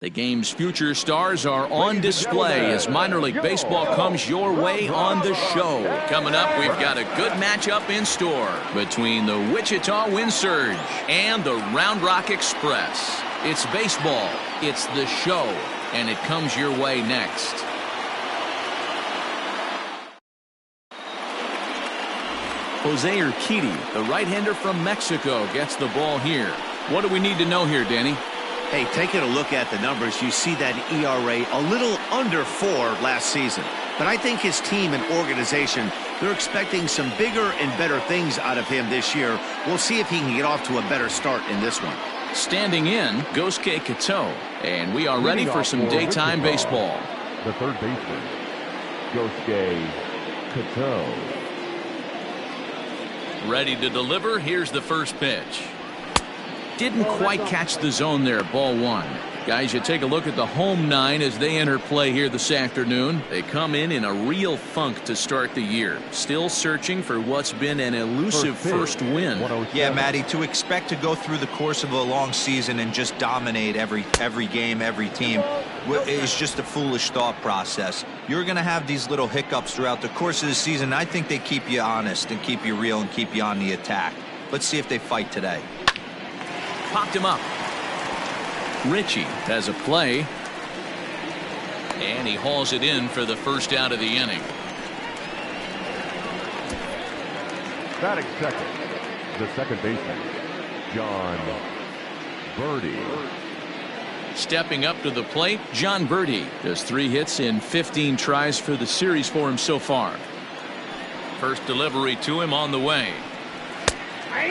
The game's future stars are on display as minor league baseball comes your way on the show. Coming up, we've got a good matchup in store between the Wichita Wind Surge and the Round Rock Express. It's baseball, it's the show, and it comes your way next. Jose Urquidy, the right-hander from Mexico, gets the ball here. What do we need to know here, Danny? Hey, taking a look at the numbers, you see that ERA a little under 4 last season. But I think his team and organization, they're expecting some bigger and better things out of him this year. We'll see if he can get off to a better start in this one. Standing in, Gosuke Katoh, and we are ready for some daytime baseball. The third baseman, Gosuke Katoh. Ready to deliver. Here's the first pitch. Didn't quite catch the zone there. Ball one. Guys, you take a look at the home nine as they enter play here this afternoon. They come in a real funk to start the year. Still searching for what's been an elusive first win. Yeah, Matty, to expect to go through the course of a long season and just dominate every game, every team is just a foolish thought process. You're going to have these little hiccups throughout the course of the season. I think they keep you honest and keep you real and keep you on the attack. Let's see if they fight today. Popped him up. Richie has a play. And he hauls it in for the first out of the inning. Batting second, the second baseman, Jon Berti. Stepping up to the plate, Jon Berti does 3 hits in 15 tries for the series for him so far. First delivery to him on the way.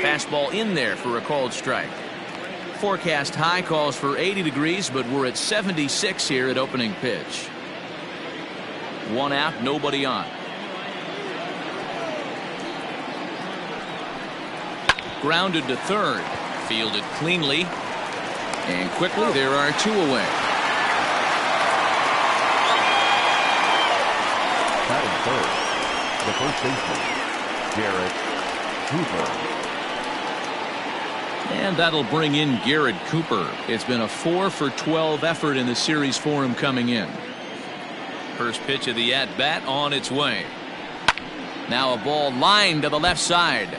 Fastball in there for a called strike. Forecast high calls for 80 degrees, but we're at 76 here at opening pitch. One out, nobody on. Grounded to third. Fielded cleanly. And quickly, there are 2 away. Batting third, the first baseman, Garrett Cooper. And that'll bring in Garrett Cooper. It's been a 4-for-12 effort in the series for him coming in. First pitch of the at-bat on its way. Now a ball lined to the left side.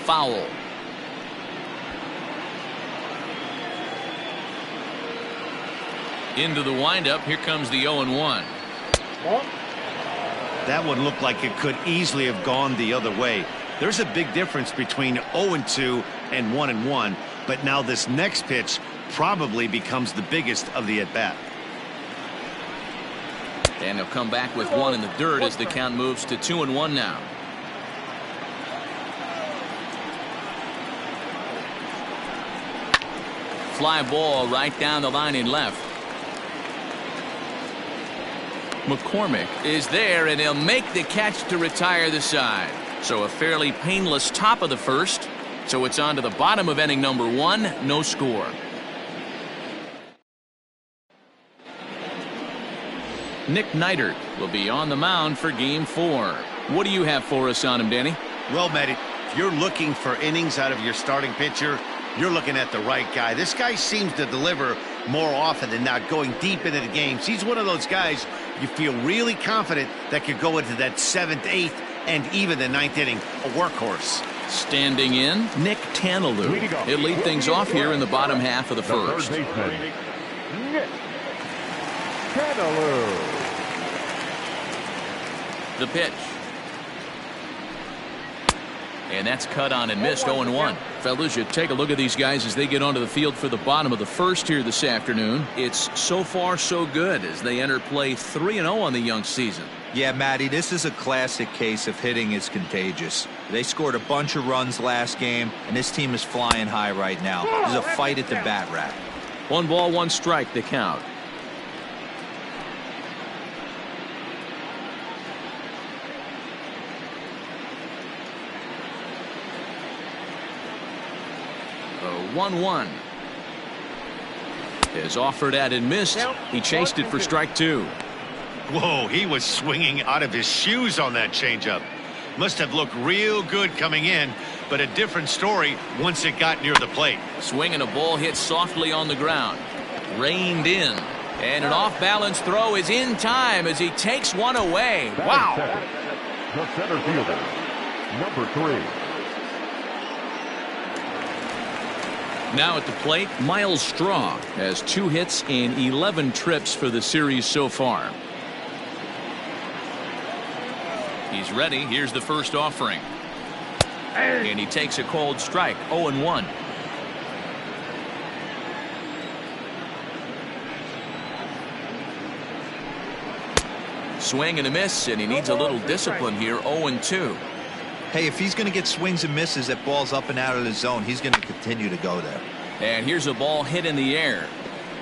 Foul. Into the windup. Here comes the 0-1. That one looked like it could easily have gone the other way. There's a big difference between 0-2 and 1-1, but now this next pitch probably becomes the biggest of the at-bat. And he'll come back with 1 in the dirt as the count moves to 2-1 now. Fly ball right down the line in left. McCormick is there, and he'll make the catch to retire the side. So a fairly painless top of the first. So it's on to the bottom of inning number 1. No score. Nick Neidert will be on the mound for game 4. What do you have for us on him, Danny? Well, Matt, if you're looking for innings out of your starting pitcher, you're looking at the right guy. This guy seems to deliver more often than not, going deep into the games. He's one of those guys you feel really confident that could go into that 7th, 8th, and even the 9th inning. A workhorse. Standing in, Nick Tanalou. He'll lead things off here in the bottom half of the first. Third baseman, Nick Tanalou. The pitch. And that's cut on and missed. 0-1. Fellas, you take a look at these guys as they get onto the field for the bottom of the first here this afternoon. It's so far so good as they enter play 3-0 on the young season. Yeah, Matty, this is a classic case of hitting is contagious. They scored a bunch of runs last game, and this team is flying high right now. There's a fight at the bat rack. 1 ball, 1 strike, the count. The 1-1 is offered at and missed. He chased it for strike 2. Whoa, he was swinging out of his shoes on that changeup. Must have looked real good coming in, but a different story once it got near the plate. Swing and a ball hit softly on the ground. Reined in. And an off-balance throw is in time as he takes one away. Wow. The center fielder, number 3. Now at the plate, Miles Straw has 2 hits in 11 trips for the series so far. He's ready. Here's the first offering. And he takes a cold strike. 0-1. Swing and a miss, and he needs a little discipline here. 0-2. Hey, if he's going to get swings and misses at balls up and out of the zone, he's going to continue to go there. And here's a ball hit in the air,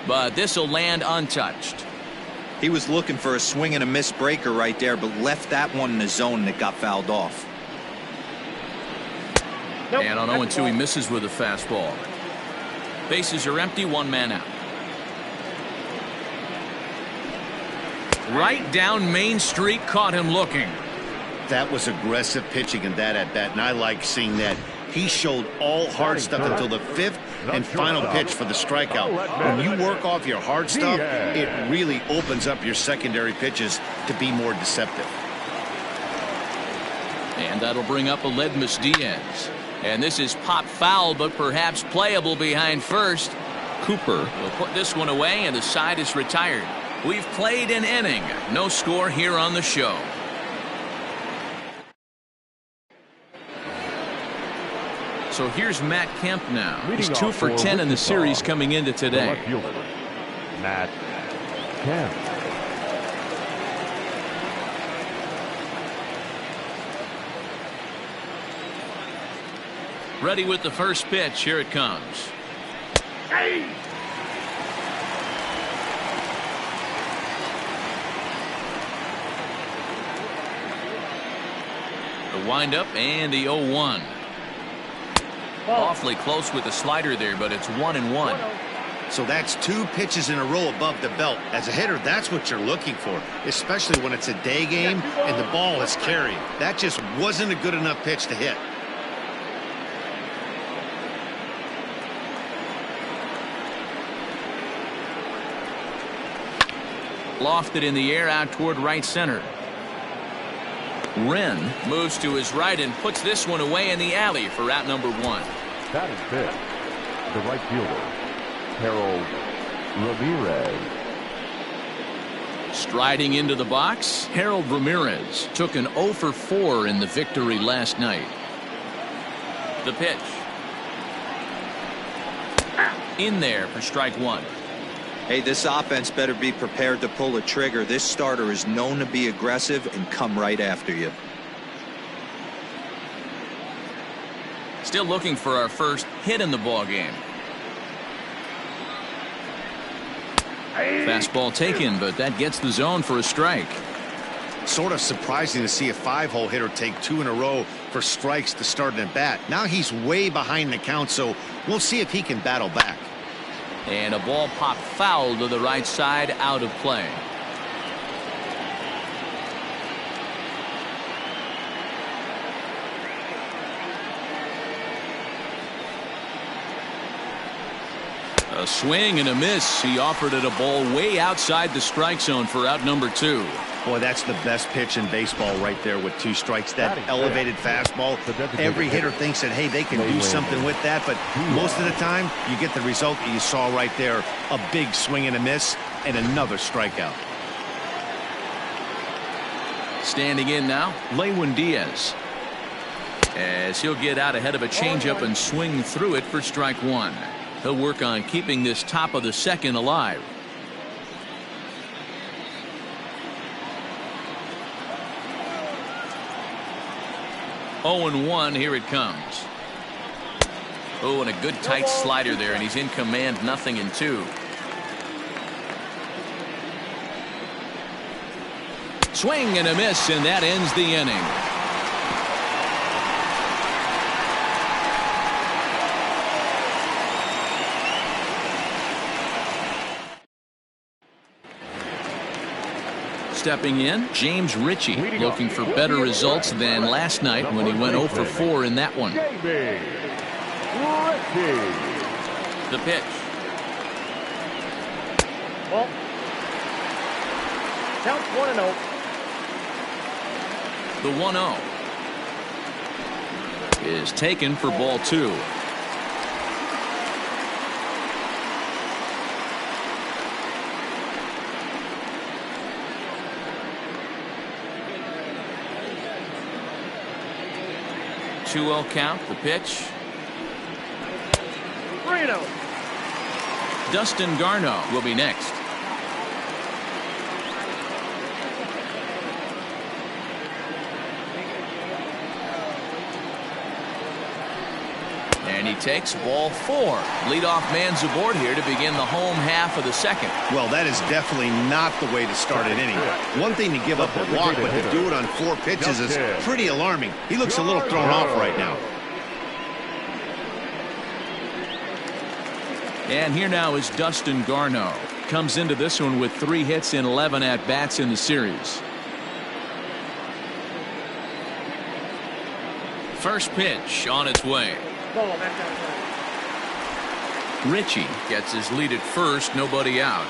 but this will land untouched. He was looking for a swing and a miss breaker right there, but left that one in the zone that got fouled off. And on 0-2, he misses with a fastball. Bases are empty, 1 man out. Right down Main Street, caught him looking. That was aggressive pitching in that at bat, and I like seeing that. He showed all hard stuff until the 5th and final pitch for the strikeout. When you work off your hard stuff, it really opens up your secondary pitches to be more deceptive. And that'll bring up Aledmys Diaz. And this is pop foul, but perhaps playable behind first. Cooper will put this one away, and the side is retired. We've played an inning. No score here on the show. So here's Matt Kemp now. He's 2 for 10 in the series coming into today. Matt Kemp. Ready with the first pitch. Here it comes. Hey! The windup and the 0-1. Awfully close with the slider there, but it's 1-1. So that's 2 pitches in a row above the belt. As a hitter, that's what you're looking for, especially when it's a day game and the ball is carried. That just wasn't a good enough pitch to hit. Lofted in the air out toward right center. Wren moves to his right and puts this one away in the alley for out number 1. That is fifth. The right fielder, Harold Ramirez. Striding into the box, Harold Ramirez took an 0 for 4 in the victory last night. The pitch. In there for strike 1. Hey, this offense better be prepared to pull a trigger. This starter is known to be aggressive and come right after you. Still looking for our first hit in the ball game. Fastball taken, but that gets the zone for a strike. Sort of surprising to see a 5-hole hitter take 2 in a row for strikes to start an at bat. Now he's way behind the count, so we'll see if he can battle back. And a ball popped foul to the right side, out of play. A swing and a miss. He offered it a ball way outside the strike zone for out number 2. Boy, that's the best pitch in baseball right there with 2 strikes. That elevated fastball. Every hitter thinks that, hey, they can do something with that, but most of the time you get the result that you saw right there. A big swing and a miss and another strikeout. Standing in now, Lewin Diaz. As he'll get out ahead of a changeup and swing through it for strike 1. He'll work on keeping this top of the second alive. Oh, and 1, here it comes. Oh, and a good tight slider there, and he's in command, 0-2. Swing and a miss, and that ends the inning. Stepping in, James Ritchie, looking for better results than last night when he went 0 for 4 in that one. The pitch. Ball. Count 1-0. The 1-0 is taken for ball 2. Two-0 count. The pitch. 3-0. Dustin Garneau will be next. And he takes ball 4. Leadoff man's aboard here to begin the home half of the second. Well, that is definitely not the way to start an inning. One thing to give up a walk, but to do it on 4 pitches is pretty alarming. He looks a little thrown off right now. And here now is Dustin Garneau. Comes into this one with 3 hits in 11 at-bats in the series. First pitch on its way. Ball, back outside. Richie gets his lead at first, nobody out.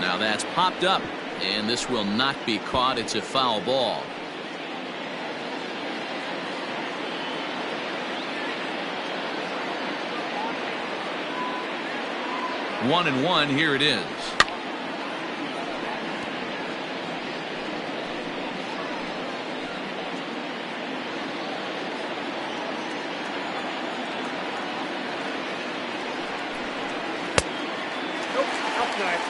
Now that's popped up, and this will not be caught. It's a foul ball. One and one, here it is. Nope, outside.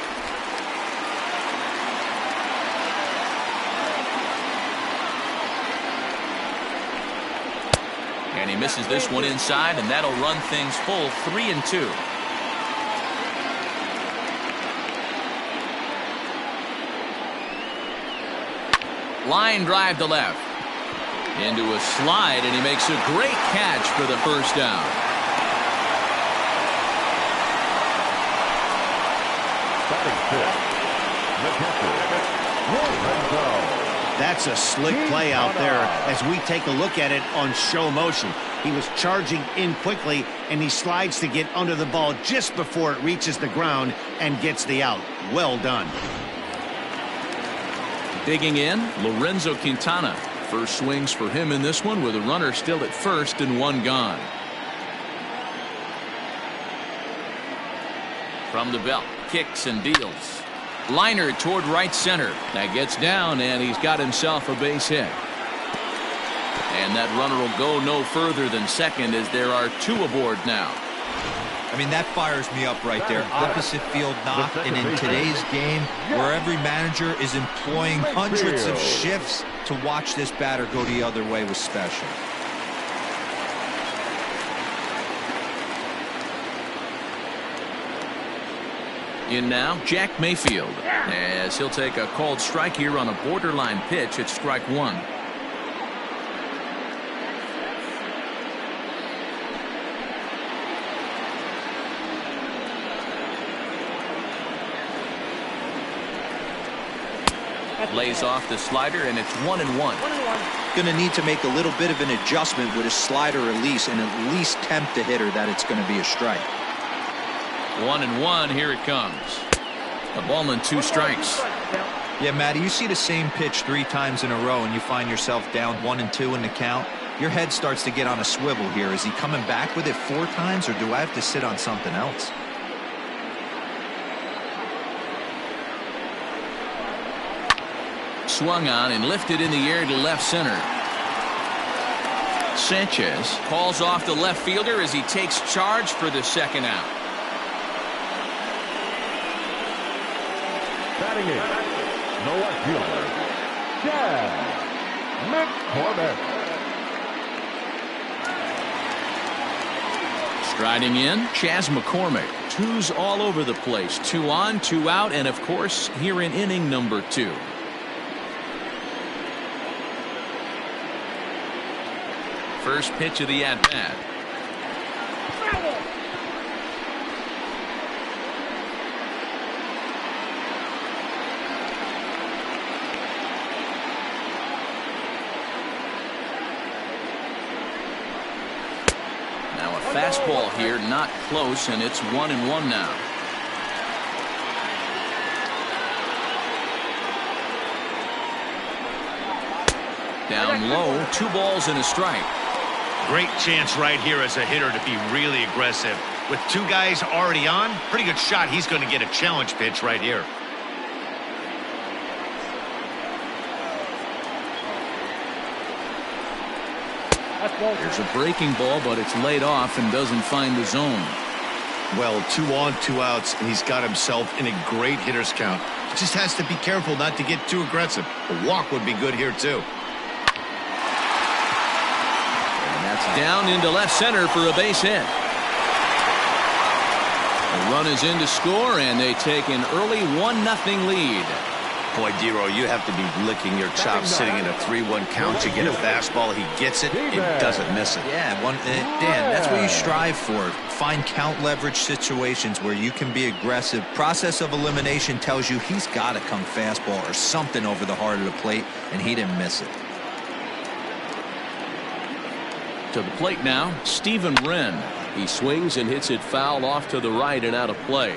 And he misses this one inside, and that'll run things full 3-2. Line drive to left. Into a slide, and he makes a great catch for the first down. That's a slick play out there as we take a look at it on show motion. He was charging in quickly, and he slides to get under the ball just before it reaches the ground and gets the out. Well done. Digging in, Lorenzo Quintana. First swings for him in this one with a runner still at first and 1 gone. From the belt, kicks and deals. Liner toward right center. That gets down, and he's got himself a base hit. And that runner will go no further than second as there are 2 aboard now. I mean, that fires me up right there. Opposite field knock, and in today's game, where every manager is employing hundreds of shifts, to watch this batter go the other way was special. In now, Jack Mayfield, as he'll take a called strike here on a borderline pitch at strike 1. Lays off the slider, and it's 1-1. Going to need to make a little bit of an adjustment with his slider release and at least tempt the hitter that it's going to be a strike. 1-1, here it comes. A ball and 2 strikes. Yeah, Matty, you see the same pitch 3 times in a row and you find yourself down 1-2 in the count. Your head starts to get on a swivel here. Is he coming back with it 4 times, or do I have to sit on something else? Swung on and lifted in the air to left center. Sanchez calls off the left fielder as he takes charge for the second out. Batting in, the left fielder, Chas McCormick. Striding in, Chas McCormick. 2s all over the place. 2 on, 2 out, and of course here in inning number 2. First pitch of the at-bat. Now a fastball here, not close, and it's 1-1 now. Down low, 2 balls and a strike. Great chance right here as a hitter to be really aggressive. With 2 guys already on, pretty good shot. He's going to get a challenge pitch right here. There's a breaking ball, but it's laid off and doesn't find the zone. Well, 2 on, 2 outs, and he's got himself in a great hitter's count. He just has to be careful not to get too aggressive. A walk would be good here, too. And that's down into left center for a base hit. The run is in to score, and they take an early 1-0 lead. Boy, Dero, you have to be licking your chops sitting in a 3-1 count. You get a fastball, he gets it, it doesn't miss it. Yeah, Dan, that's what you strive for. Find count leverage situations where you can be aggressive. Process of elimination tells you he's got to come fastball or something over the heart of the plate, and he didn't miss it. To the plate now, Steven Wren. He swings and hits it foul off to the right and out of play.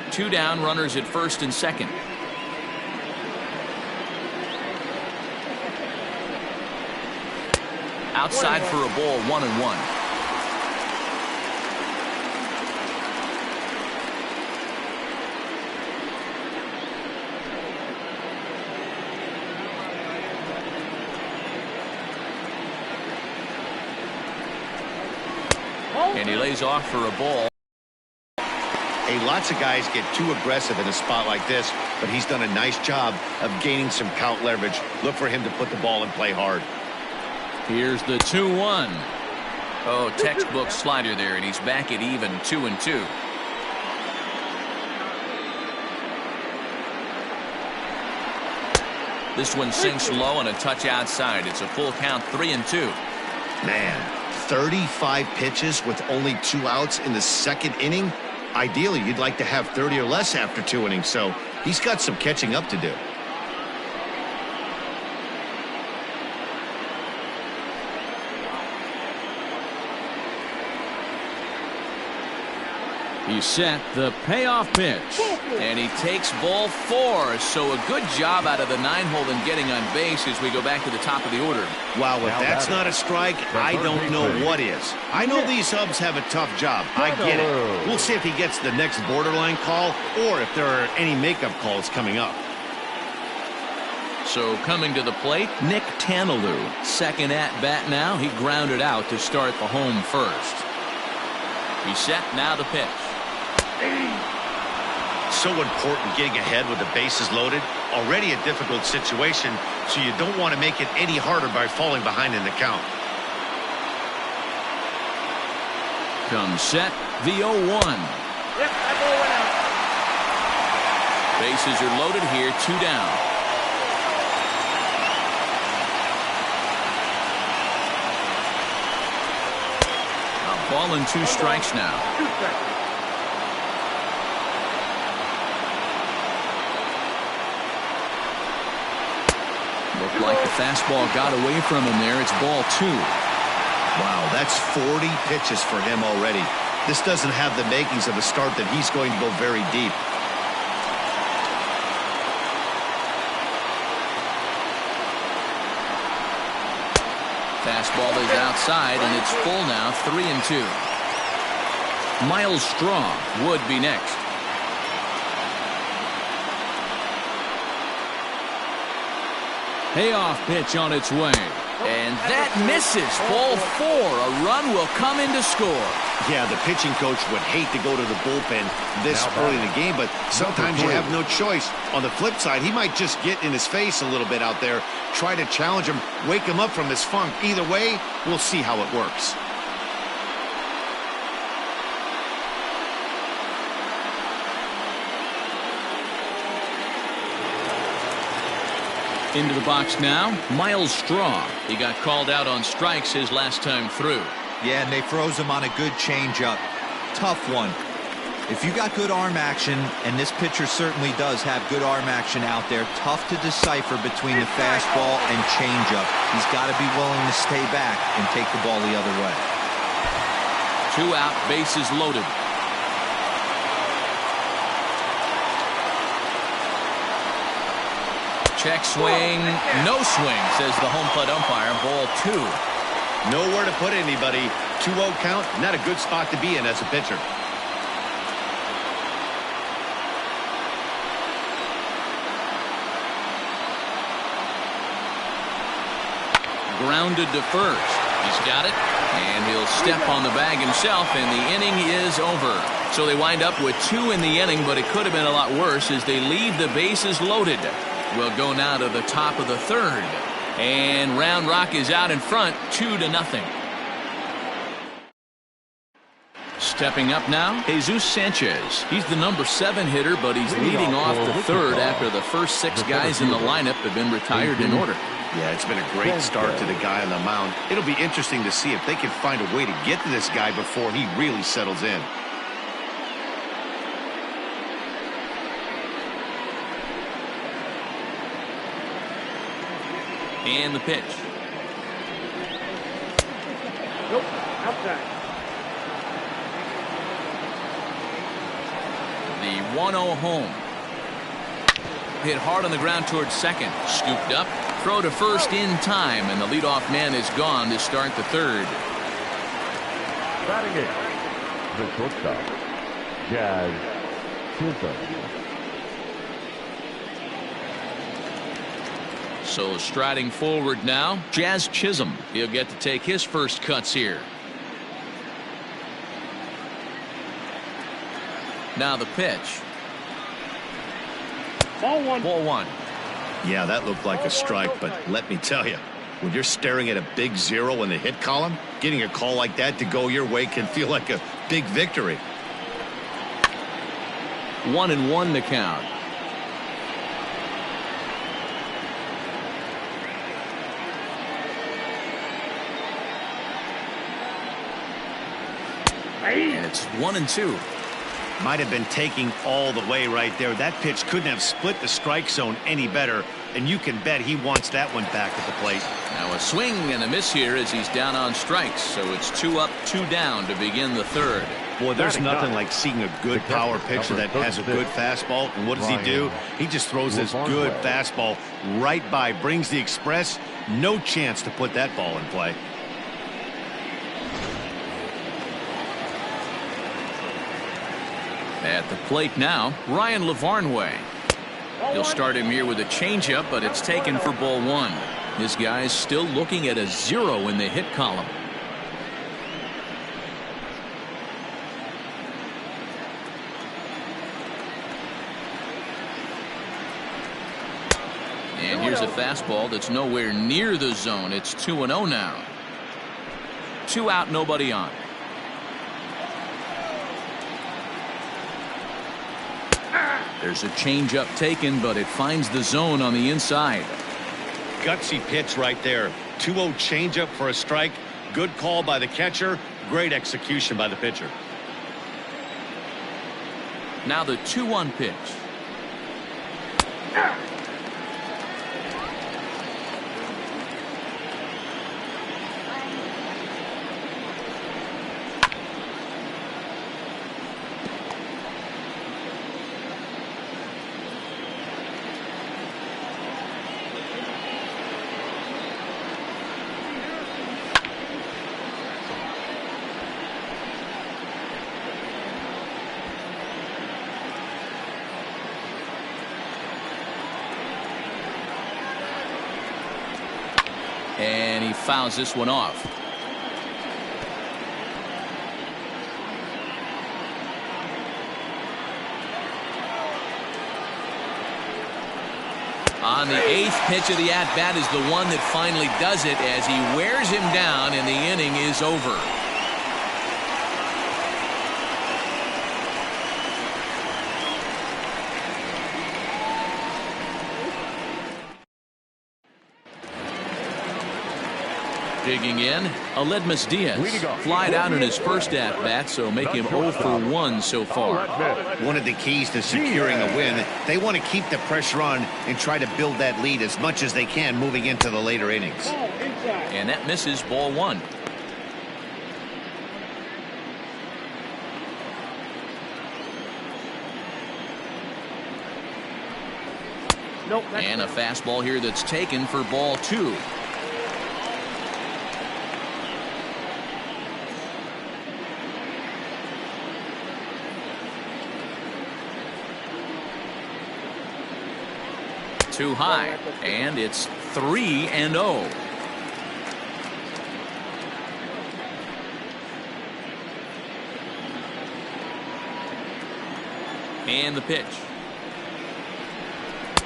Two down, runners at first and second. Outside for a ball, 1-1. And he lays off for a ball. Hey, lots of guys get too aggressive in a spot like this, but he's done a nice job of gaining some count leverage. Look for him to put the ball in play hard. Here's the 2-1. Oh, textbook slider there, and he's back at even 2-2. This one sinks low and a touch outside. It's a full count, 3-2. Man, 35 pitches with only 2 outs in the second inning. Ideally, you'd like to have 30 or less after 2 innings, so he's got some catching up to do. He's set the payoff pitch, and he takes ball 4. So a good job out of the 9-hole in getting on base as we go back to the top of the order. Wow, if that's not a strike, I don't know what is. I know these subs have a tough job. I get it. We'll see if he gets the next borderline call or if there are any makeup calls coming up. So coming to the plate, Nick Tanalou. Second at bat now. He grounded out to start the home first. He's set, now the pitch. So important getting ahead with the bases loaded. Already a difficult situation, so you don't want to make it any harder by falling behind in the count. Comes set, the 0-1. Yep, that ball went out. Bases are loaded here, 2 down. A ball and 2 strikes now. 2 strikes. Looked like the fastball got away from him there. It's ball 2. Wow, that's 40 pitches for him already. This doesn't have the makings of a start that he's going to go very deep. Fastball is outside, and it's full now, 3-2. Miles Straw would be next. Payoff pitch on its way. And that misses. Ball 4. A run will come in to score. Yeah, the pitching coach would hate to go to the bullpen this early in the game, but sometimes you have no choice. On the flip side, he might just get in his face a little bit out there, try to challenge him, wake him up from his funk. Either way, we'll see how it works. Into the box now, Miles Straw. He got called out on strikes his last time through. Yeah, and they froze him on a good changeup. Tough one. If you got good arm action, and this pitcher certainly does have good arm action out there, tough to decipher between the fastball and changeup. He's got to be willing to stay back and take the ball the other way. 2 out, bases loaded. Check swing, no swing, says the home plate umpire. Ball 2. Nowhere to put anybody. 2-0 count, not a good spot to be in as a pitcher. Grounded to first. He's got it, and he'll step on the bag himself, and the inning is over. So they wind up with 2 in the inning, but it could have been a lot worse as they leave the bases loaded. We'll go now to the top of the 3rd, and Round Rock is out in front, 2-0. Stepping up now, Jesus Sanchez. He's the number 7 hitter, but he's leading off the 3rd after the first 6 guys in the lineup have been retired in order. Yeah, it's been a great start to the guy on the mound. It'll be interesting to see if they can find a way to get to this guy before he really settles in. And the pitch. Nope, outside. The 1-0 home. Hit hard on the ground towards second. Scooped up. Throw to first in time, and the leadoff man is gone to start the 3rd. Batting it, the shortstop, Jazz Chisholm. So striding forward now, Jazz Chisholm. He'll get to take his first cuts here. Now the pitch. Ball 1. Ball 1. Yeah, that looked like a strike, but let me tell you, when you're staring at a big 0 in the hit column, getting a call like that to go your way can feel like a big victory. 1-1 to count. And it's 1-2. Might have been taking all the way right there. That pitch couldn't have split the strike zone any better, and you can bet he wants that one back at the plate. Now a swing and a miss here as he's down on strikes, so it's 2 up, 2 down to begin the 3rd. Boy, there's nothing like seeing a good power pitcher that has a good fastball. And what does he do? He just throws this good fastball right by, brings the express. No chance to put that ball in play. At the plate now, Ryan Lavarnway. He'll start him here with a changeup, but it's taken for ball 1. This guy's still looking at a 0 in the hit column. And here's a fastball that's nowhere near the zone. It's 2-0 now. 2 out, nobody on. There's a changeup taken, but it finds the zone on the inside. Gutsy pitch right there. 2-0 changeup for a strike. Good call by the catcher. Great execution by the pitcher. Now the 2-1 pitch. And he fouls this one off. On the 8th pitch of the at-bat is the one that finally does it as he wears him down and the inning is over. Digging in, Aledmus Diaz. Flied out in his first at-bat, so make him 0 for 1 so far. One of the keys to securing a win, they want to keep the pressure on and try to build that lead as much as they can moving into the later innings. And that misses, ball 1. Nope, and a fastball here that's taken for ball 2. Too high, and it's 3-0. And the pitch.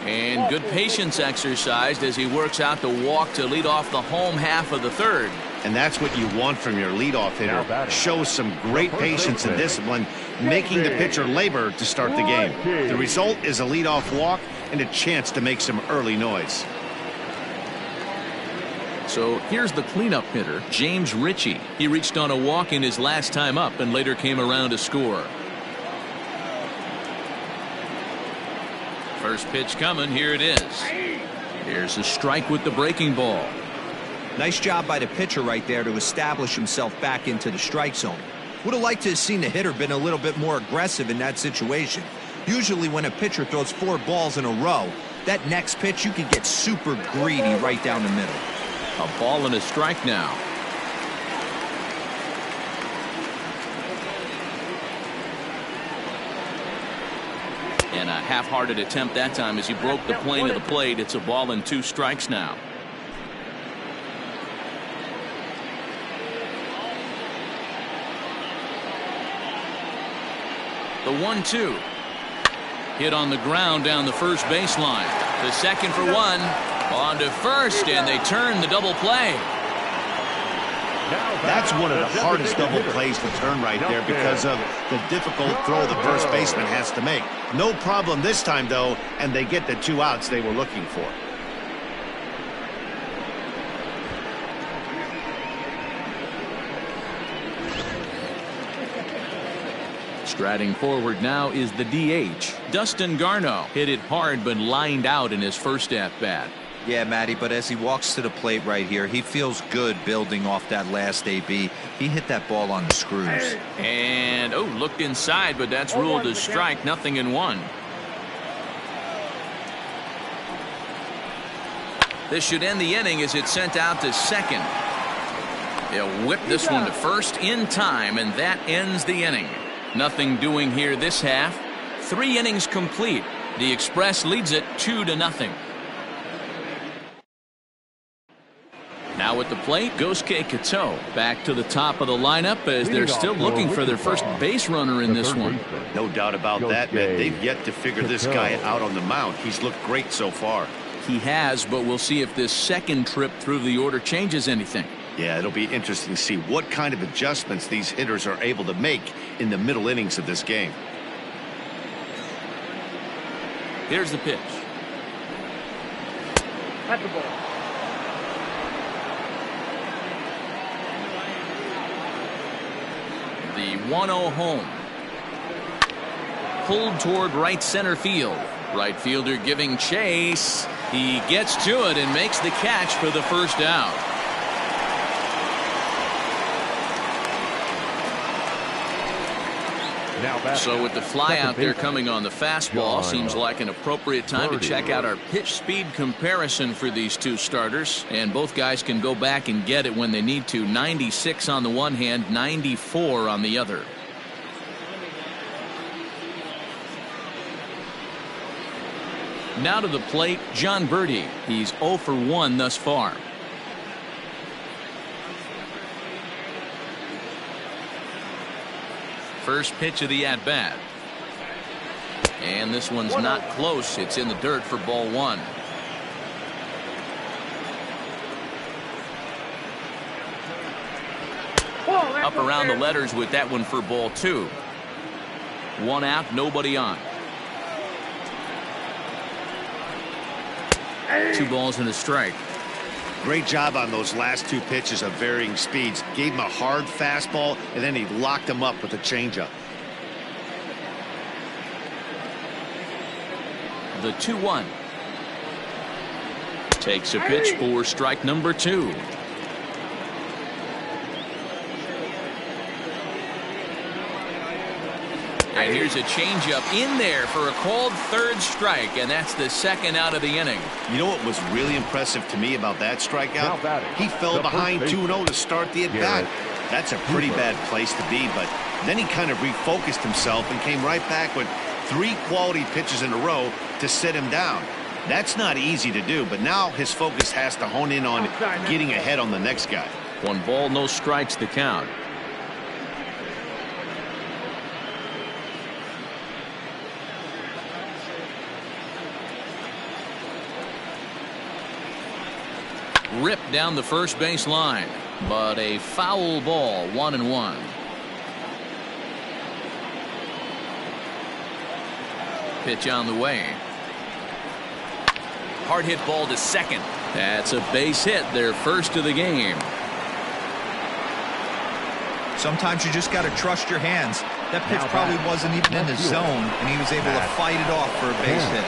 And good patience exercised as he works out the walk to lead off the home half of the third. And that's what you want from your leadoff hitter. Show some great patience and discipline, making the pitcher labor to start the game. The result is a leadoff walk and a chance to make some early noise. So here's the cleanup hitter, James Ritchie. He reached on a walk in his last time up and later came around to score. First pitch coming. Here it is. Here's a strike with the breaking ball. Nice job by the pitcher right there to establish himself back into the strike zone. Would have liked to have seen the hitter been a little bit more aggressive in that situation. Usually when a pitcher throws 4 balls in a row, that next pitch you can get super greedy right down the middle. A ball and a strike now. And a half-hearted attempt that time as he broke the plane of the plate. It's a ball and 2 strikes now. The 1-2. Hit on the ground down the first baseline. The second for 1. On to first, and they turn the double play. That's one of the hardest double plays to turn right there because of the difficult throw the first baseman has to make. No problem this time, though, and they get the 2 outs they were looking for. Striding forward now is the DH. Dustin Garneau hit it hard but lined out in his first at-bat. Yeah, Matty, but as he walks to the plate right here, he feels good building off that last AB. He hit that ball on the screws. And, oh, looked inside, but that's ruled a strike, 0-1. This should end the inning as it's sent out to second. They'll whip this one to first in time, and that ends the inning. Nothing doing here this half. 3 innings complete. The Express leads it 2-0. Now at the plate, Gosuke Katoh back to the top of the lineup as they're still looking for their first base runner in this one. No doubt about that, man. They've yet to figure this guy out on the mound. He's looked great so far. He has, but we'll see if this second trip through the order changes anything. Yeah, it'll be interesting to see what kind of adjustments these hitters are able to make in the middle innings of this game. Here's the pitch. At the ball. The 1-0 home. Pulled toward right center field. Right fielder giving chase. He gets to it and makes the catch for the first out. So with the fly out there coming on the fastball, seems like an appropriate time to check out our pitch speed comparison for these 2 starters. And both guys can go back and get it when they need to. 96 on the one hand, 94 on the other. Now to the plate, Jon Berti. He's 0 for 1 thus far. First pitch of the at-bat. And this one's not close. It's in the dirt for ball 1. Up around the letters with that one for ball 2. 1 out, nobody on. 2 balls and a strike. Great job on those last two pitches of varying speeds. Gave him a hard fastball, and then he locked him up with a changeup. The 2-1. Takes a pitch for strike number 2. And here's a changeup in there for a called third strike, and that's the second out of the inning. You know what was really impressive to me about that strikeout? He fell behind 2-0 to start the at-bat. That's a pretty bad place to be, but then he kind of refocused himself and came right back with 3 quality pitches in a row to sit him down. That's not easy to do, but now his focus has to hone in on getting ahead on the next guy. 1 ball, no strikes the count. Ripped down the first base line, but a foul ball, 1-1. Pitch on the way. Hard hit ball to second. That's a base hit, their first of the game. Sometimes you just got to trust your hands. That pitch probably wasn't even in the zone, and he was able to fight it off for a base hit.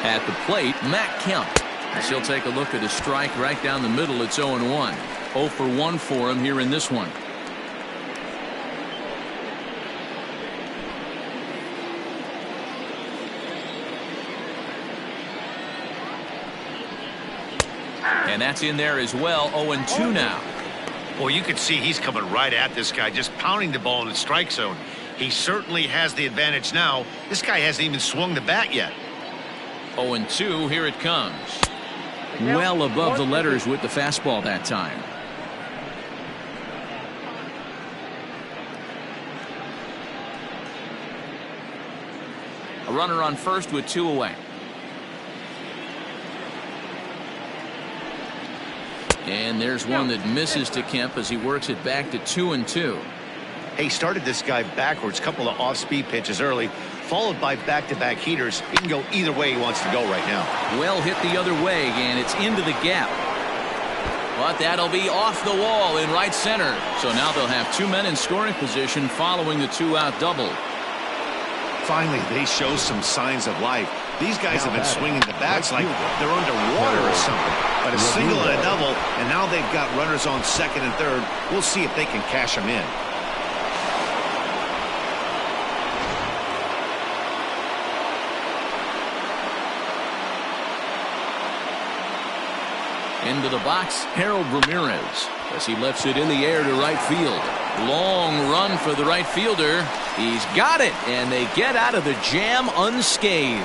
At the plate, Matt Kemp. As he'll take a look at a strike right down the middle. It's 0-1. 0 for 1 for him here in this one. And that's in there as well. 0-2 now. Well, you can see he's coming right at this guy, just pounding the ball in the strike zone. He certainly has the advantage now. This guy hasn't even swung the bat yet. 0-2, here it comes. Well above the letters with the fastball that time. A runner on first with 2 away. And there's one that misses to Kemp as he works it back to 2-2. He started this guy backwards, couple of off-speed pitches early, followed by back-to-back heaters. He can go either way he wants to go right now. Well hit the other way, and it's into the gap. But that'll be off the wall in right center. So now they'll have 2 men in scoring position following the 2-out double. Finally, they show some signs of life. These guys have been swinging the bats like they're underwater or something. But a single and a double, and now they've got runners on second and third. We'll see if they can cash them in. Into the box, Harold Ramirez, as he lifts it in the air to right field. Long run for the right fielder. He's got it, and they get out of the jam unscathed.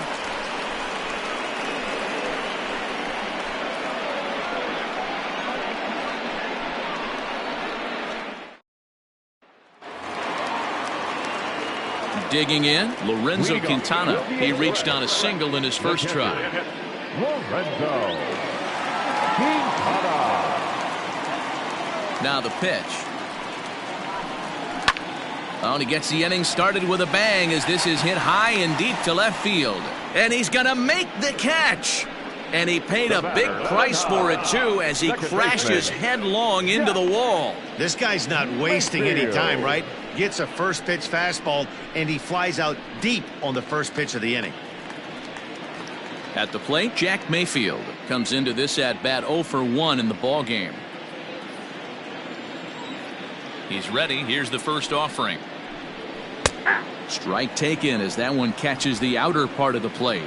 Digging in, Lorenzo Quintana. He reached on a single in his first try. Lorenzo Quintana. Now the pitch. Oh, and he gets the inning started with a bang as this is hit high and deep to left field. And he's going to make the catch. And he paid a big price for it, too, as he crashes headlong into the wall. This guy's not wasting any time, right? Gets a first pitch fastball, and he flies out deep on the first pitch of the inning. At the plate, Jack Mayfield comes into this at-bat 0 for 1 in the ballgame. He's ready. Here's the first offering. Strike taken as that one catches the outer part of the plate.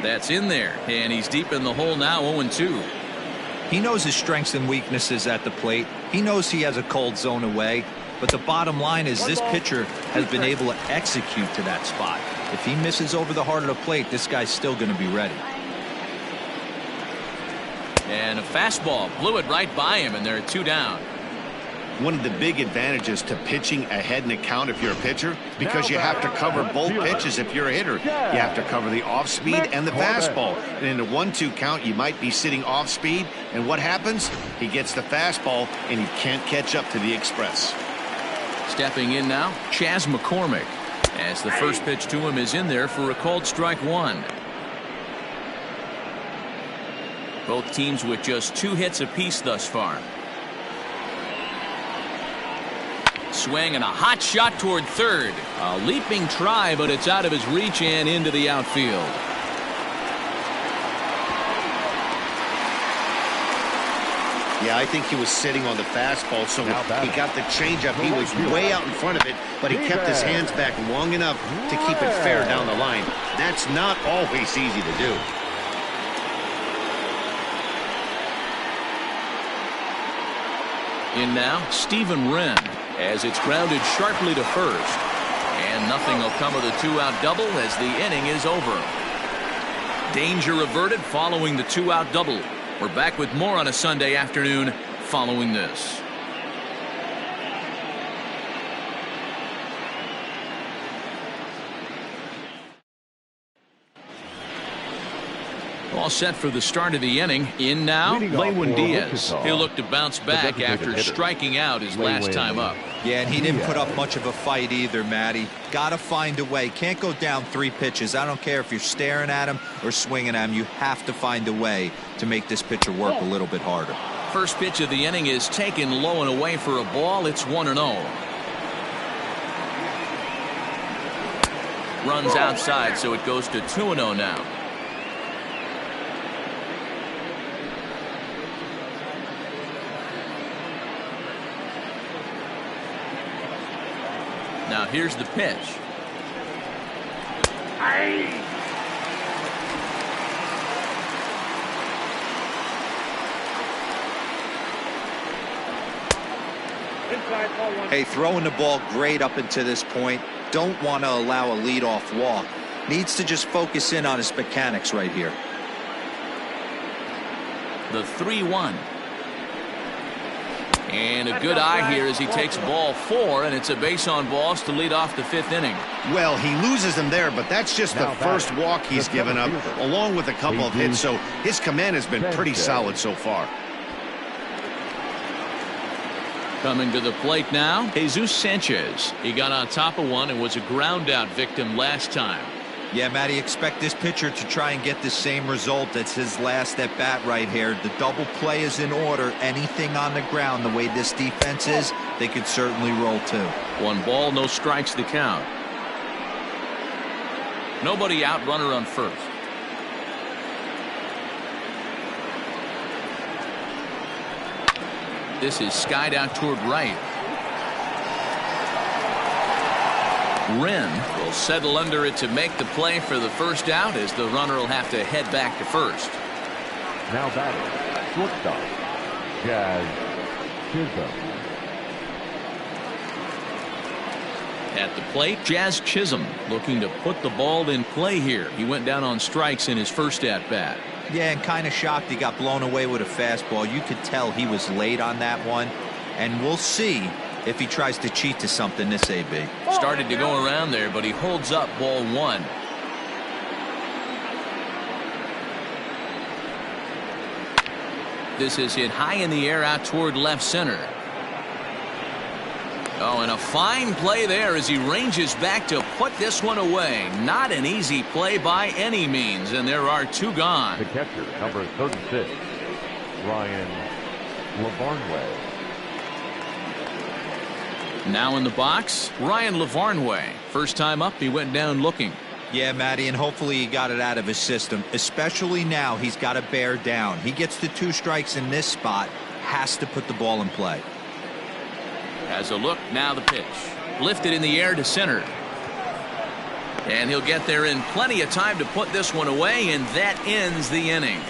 That's in there, and he's deep in the hole now. 0-2. He knows his strengths and weaknesses at the plate. He knows he has a cold zone away. But the bottom line is this pitcher has been able to execute to that spot. If he misses over the heart of the plate, this guy's still going to be ready. And a fastball blew it right by him, and there are 2 down. one of the big advantages to pitching ahead in a count if you're a pitcher, because you have to cover both pitches if you're a hitter. You have to cover the off-speed and the fastball. And in a 1-2 count, you might be sitting off-speed, and what happens? He gets the fastball, and he can't catch up to the express. Stepping in now, Chas McCormick, as the first pitch to him is in there for a called strike one. Both teams with just 2 hits apiece thus far. Swing and a hot shot toward third. A leaping try, but it's out of his reach and into the outfield. Yeah, I think he was sitting on the fastball, so he got the changeup. He was way out in front of it, but he kept his hands back long enough to keep it fair down the line. That's not always easy to do. In now, Steven Wren, as it's grounded sharply to first. And nothing will come of the 2-out double as the inning is over. Danger averted following the 2-out double. We're back with more on a Sunday afternoon following this. All set for the start of the inning. In now, Lewin Diaz. He'll look to bounce back after striking out his last time up. Yeah, and he didn't put up much of a fight either, Matty. Got to find a way. Can't go down 3 pitches. I don't care if you're staring at him or swinging at him. You have to find a way to make this pitcher work a little bit harder. First pitch of the inning is taken low and away for a ball. It's 1-0. Runs outside, so it goes to 2-0 now. Now here's the pitch. Hey, throwing the ball great up until this point. Don't want to allow a leadoff walk. Needs to just focus in on his mechanics right here. The 3-1. And a good eye here as he takes ball 4, and it's a base on balls to lead off the 5th inning. Well, he loses them there, but that's just the first walk he's given up, along with a couple of hits, so his command has been pretty solid so far. Coming to the plate now, Jesus Sanchez. He got on top of one and was a ground out victim last time. Yeah, Matty, expect this pitcher to try and get the same result. That's his last at bat right here. The double play is in order. Anything on the ground, the way this defense is, they could certainly roll too. 1 ball, no strikes, the count. Nobody out, runner on first. This is skied out toward right. Wren will settle under it to make the play for the first out, as the runner will have to head back to first. Now batting, shortstop, Jazz Chisholm. At the plate, Jazz Chisholm looking to put the ball in play here. He went down on strikes in his first at bat. Yeah, and kind of shocked he got blown away with a fastball. You could tell he was late on that one, and we'll see if he tries to cheat to something this AB. Started to go around there, but he holds up ball 1. This is hit high in the air out toward left center. Oh, and a fine play there as he ranges back to put this one away. Not an easy play by any means, and there are 2 gone. The catcher, number 36, Ryan LaVarnway. Now in the box, Ryan LaVarnway. First time up, he went down looking. Yeah, Matty, and hopefully he got it out of his system. Especially now, he's got to bear down. He gets the 2 strikes in this spot, has to put the ball in play. Has a look, now the pitch. Lifted in the air to center. And he'll get there in plenty of time to put this one away, and that ends the inning.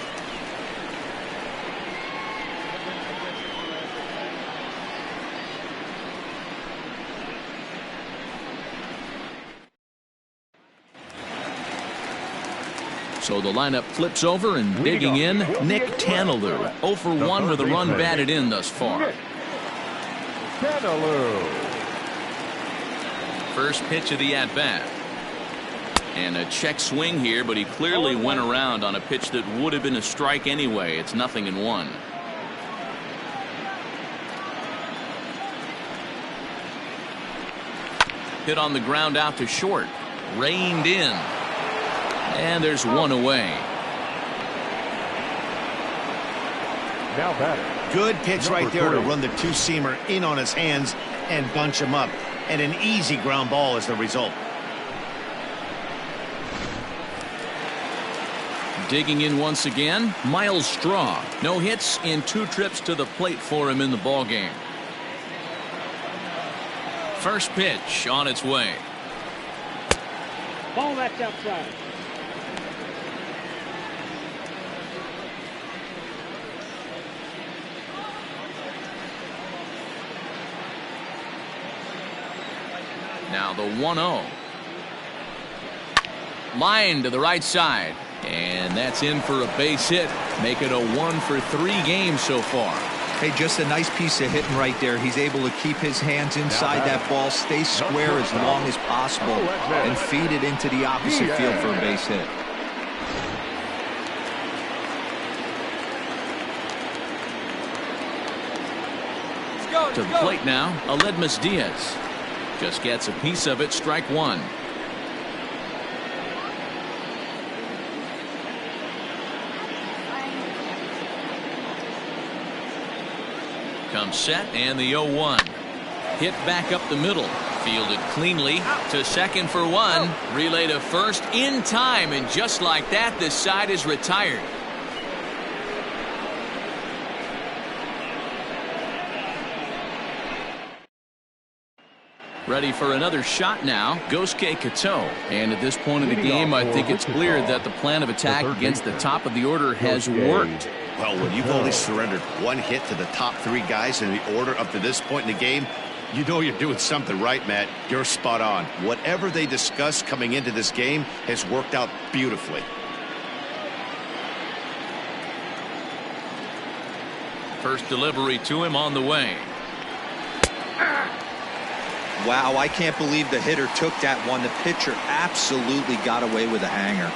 So the lineup flips over, and digging in, Nick Tannellew. 0 for 1 with a run batted in thus far. Cantaloupe. First pitch of the at-bat. And a check swing here, but he clearly went around on a pitch that would have been a strike anyway. It's 0-1. Hit on the ground out to short. Reined in. And there's one away. Now batting. Good pitch right there to 3. run the two-seamer in on his hands and bunch him up. And an easy ground ball is the result. Digging in once again, Miles Straw. No hits in 2 trips to the plate for him in the ballgame. First pitch on its way. Ball that's outside. Now the 1-0. Line to the right side. And that's in for a base hit. Make it a 1-for-3 game so far. Hey, just a nice piece of hitting right there. He's able to keep his hands inside that ball, stay square as long as possible, and feed it into the opposite field for a base hit. To the plate now, Aledmys Diaz. Just gets a piece of it, strike 1. Comes set and the 0-1. Hit back up the middle. Fielded cleanly to second for 1. Relay to first in time, and just like that, this side is retired. Ready for another shot now, Gosuke Kato. And at this point of the game, I think it's clear that the plan of attack against the top of the order has worked. Well, when you've only surrendered 1 hit to the top 3 guys in the order up to this point in the game, you know you're doing something right, Matt. You're spot on. Whatever they discussed coming into this game has worked out beautifully. First delivery to him on the way. Wow, I can't believe the hitter took that one. The pitcher absolutely got away with a hanger.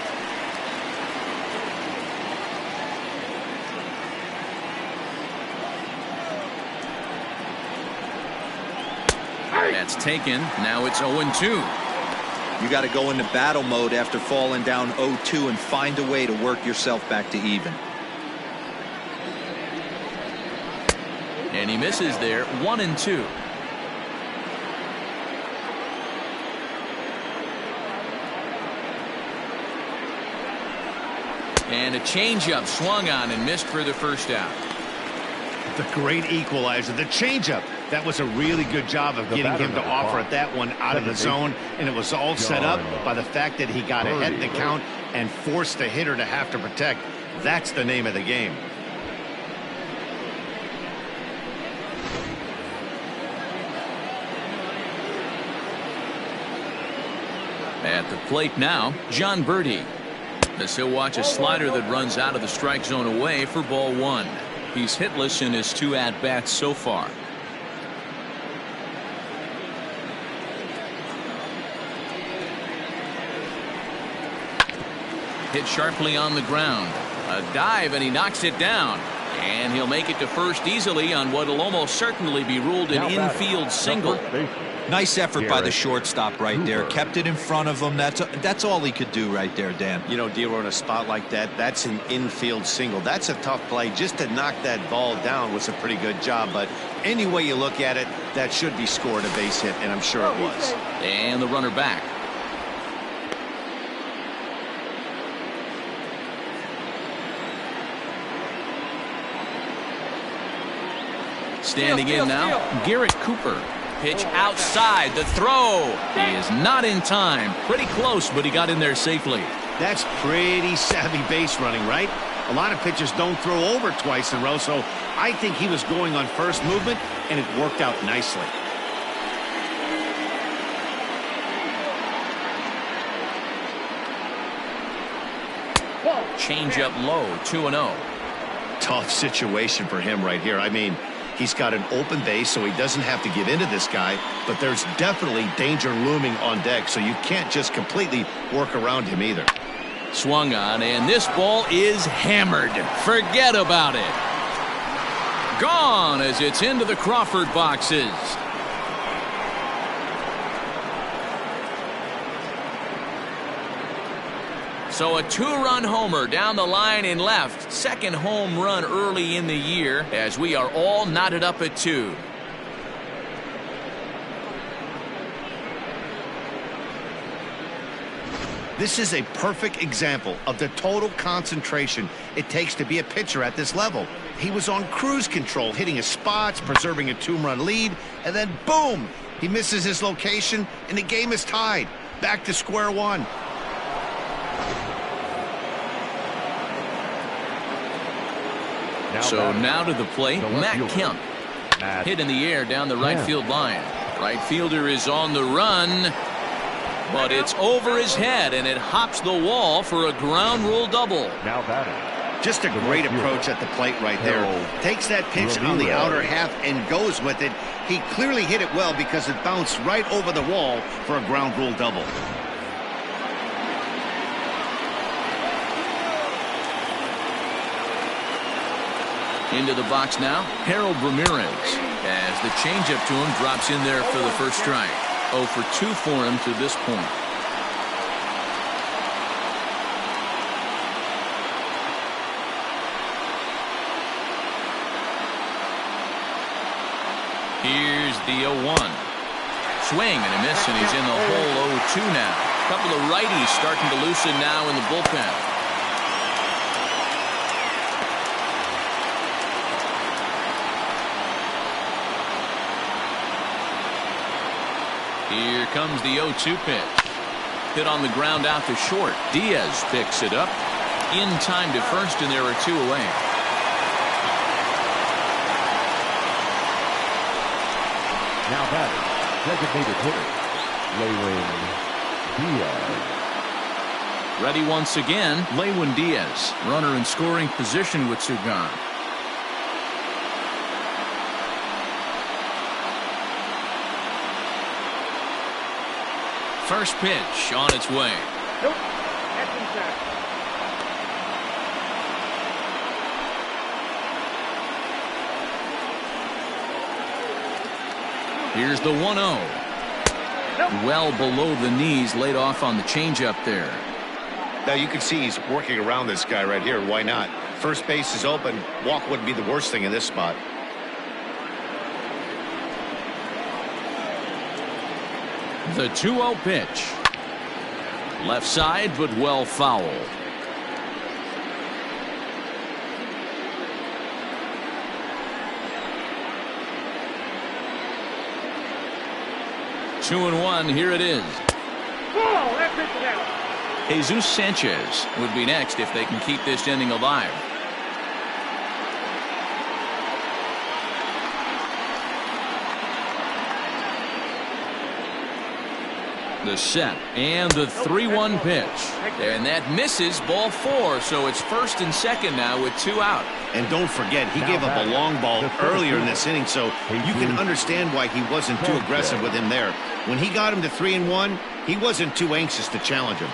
That's taken. Now it's 0-2. You got to go into battle mode after falling down 0-2 and find a way to work yourself back to even. And he misses there. 1-2. And a changeup swung on and missed for the first out. The great equalizer, the changeup. That was a really good job of getting him to offer at that one out of the zone, and it was all set up by the fact that he got ahead in the count and forced the hitter to have to protect. That's the name of the game. At the plate now, Jon Berti. As he'll watch a slider that runs out of the strike zone away for ball 1. He's hitless in his 2 at-bats so far. Hit sharply on the ground. A dive, and he knocks it down. And he'll make it to first easily on what will almost certainly be ruled an infield single. Nice effort by the shortstop right there. Kept it in front of him. That's all he could do right there, Dan. You know, Dero, in a spot like that, that's an infield single. That's a tough play. Just to knock that ball down was a pretty good job. But any way you look at it, that should be scored a base hit, and I'm sure it was. And the runner back. Standing in now, Garrett Cooper. Pitch outside, the throw. He is not in time. Pretty close, but he got in there safely. That's pretty savvy base running, right? A lot of pitchers don't throw over twice in a row, so I think he was going on first movement, and it worked out nicely. Change up low, 2-0. Tough situation for him right here. I mean, He's got an open base, so he doesn't have to give into this guy, but there's definitely danger looming on deck, so you can't just completely work around him either. Swung on, and this ball is hammered. Forget about it. Gone as it's into the Crawford boxes. So a 2-run homer down the line in left. Second home run early in the year as we are all knotted up at 2. This is a perfect example of the total concentration it takes to be a pitcher at this level. He was on cruise control, hitting his spots, preserving a 2-run lead, and then boom! He misses his location, and the game is tied. Back to square one. Now to the plate, Matt Kemp. Hit in the air down the right field line. Right fielder is on the run, but it's over his head, and it hops the wall for a ground rule double. Now batting. Just a great approach at the plate right there. Takes that pitch on the outer half and goes with it. He clearly hit it well because it bounced right over the wall for a ground rule double. Into the box now, Harold Ramirez, as the changeup to him drops in there for the first strike. 0 for 2 for him to this point. Here's the 0-1. Swing and a miss, and he's in the hole 0-2 now. A couple of righties starting to loosen now in the bullpen. Here comes the 0-2 pitch. Hit on the ground out to short. Diaz picks it up. In time to first, and there are 2 away. Now batting, designated hitter, Lewin Diaz. Ready once again, Lewin Diaz. Runner in scoring position with 2 gone. First pitch on its way. Nope. That's inside. Here's the 1-0. Well below the knees, laid off on the changeup there. Now you can see he's working around this guy right here. Why not? First base is open. Walk wouldn't be the worst thing in this spot. The 2-0 pitch. Left side, but well fouled. Two and one, here it is. Ball, that pitch is out. Jesus Sanchez would be next if they can keep this inning alive. The set and the 3-1 pitch, and that misses, ball 4, so it's first and second now with 2 out. And don't forget, he gave up a long ball earlier in this inning, so you can understand why he wasn't too aggressive with him there. When he got him to 3-1, he wasn't too anxious to challenge him.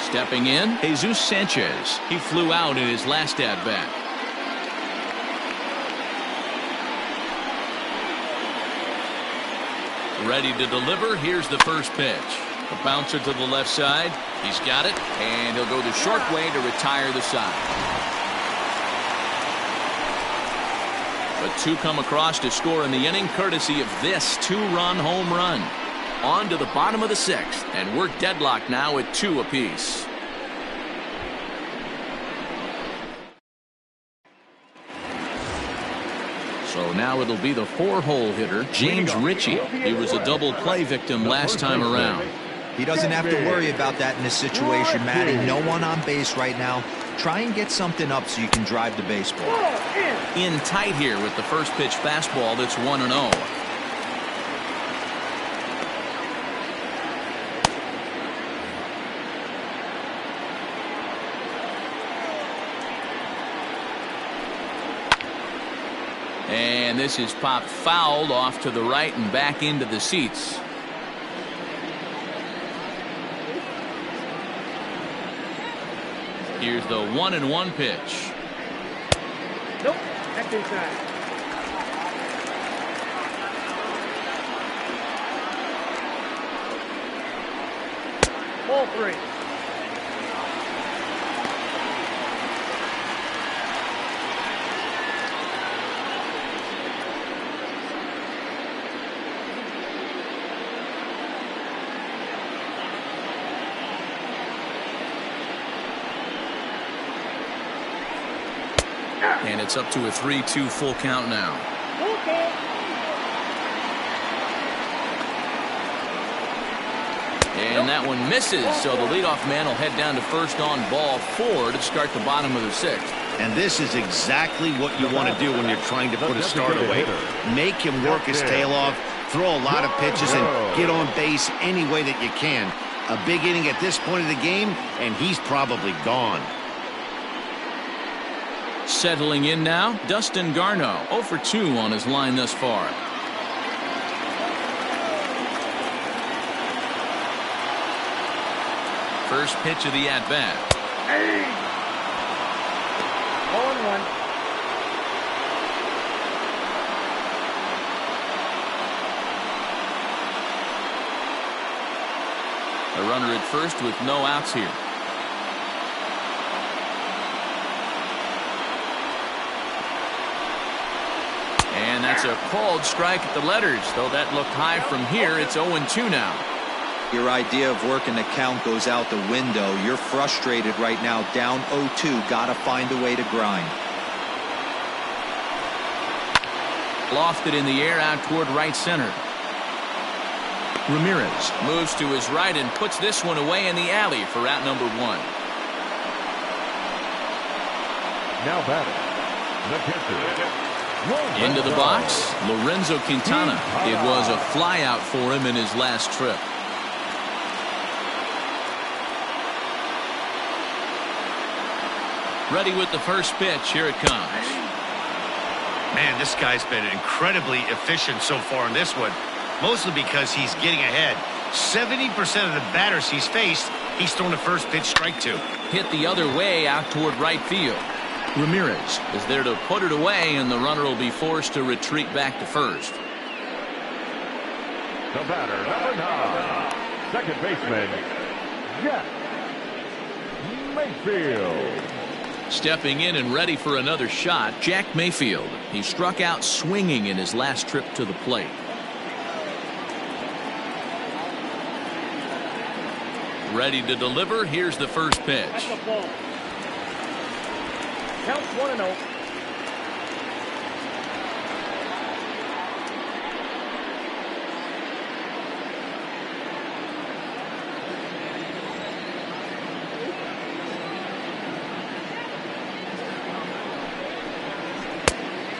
Stepping in, Jesus Sanchez. He flew out in his last at bat. Ready to deliver. Here's the first pitch. A bouncer to the left side. He's got it, and he'll go the short way to retire the side. But 2 come across to score in the inning, courtesy of this 2-run home run. On to the bottom of the 6th, and we're deadlocked now at 2 apiece. So now it'll be the 4-hole hitter, James Ritchie. He was a double play victim last time around. He doesn't have to worry about that in this situation, Matty. No one on base right now. Try and get something up so you can drive the baseball. In tight here with the first pitch fastball that's 1-0. And this is popped fouled off to the right and back into the seats. Here's the 1-1 pitch. Nope, that's inside. Ball 3. And it's up to a 3-2 full count now. And that one misses, so the leadoff man will head down to first on ball 4 to start the bottom of the 6th. And this is exactly what you want to do when you're trying to put a start away. Make him work his tail off, throw a lot of pitches, and get on base any way that you can. A big inning at this point of the game, and he's probably gone. Settling in now, Dustin Garneau, 0 for 2 on his line thus far. First pitch of the at-bat. Hey! 0-1. A runner at first with no outs here. And that's a called strike at the letters, though that looked high from here. It's 0-2 now. Your idea of working the count goes out the window. You're frustrated right now, down 0-2. Gotta find a way to grind. Lofted in the air out toward right center. Ramirez moves to his right and puts this one away in the alley for out number 1. Now batting, the catcher. Into the box, Lorenzo Quintana. It was a flyout for him in his last trip. Ready with the first pitch. Here it comes. Man, this guy's been incredibly efficient so far in this one, mostly because he's getting ahead. 70% of the batters he's faced, he's thrown a first pitch strike to. Hit the other way out toward right field. Ramirez is there to put it away, and the runner will be forced to retreat back to first. The batter, number 9, second baseman, Jack Mayfield. Stepping in and ready for another shot, Jack Mayfield. He struck out swinging in his last trip to the plate. Ready to deliver. Here's the first pitch. That's a ball. Counts 1-0.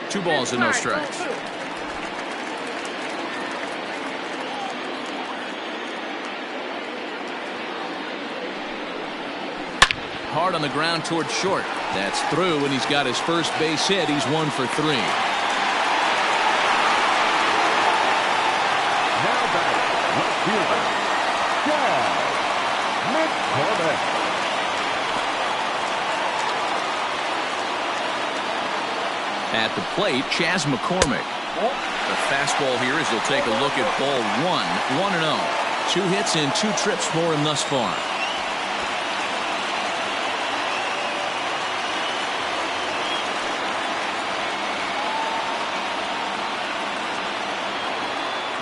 Two balls and no strikes. Hard on the ground toward short. That's through, and he's got his first base hit. He's 1 for 3. Now batting, left fielder, John McCormick. At the plate, Chas McCormick. The fastball here as he'll take a look at ball 1. 1-0. 2 hits and 2 trips for him thus far.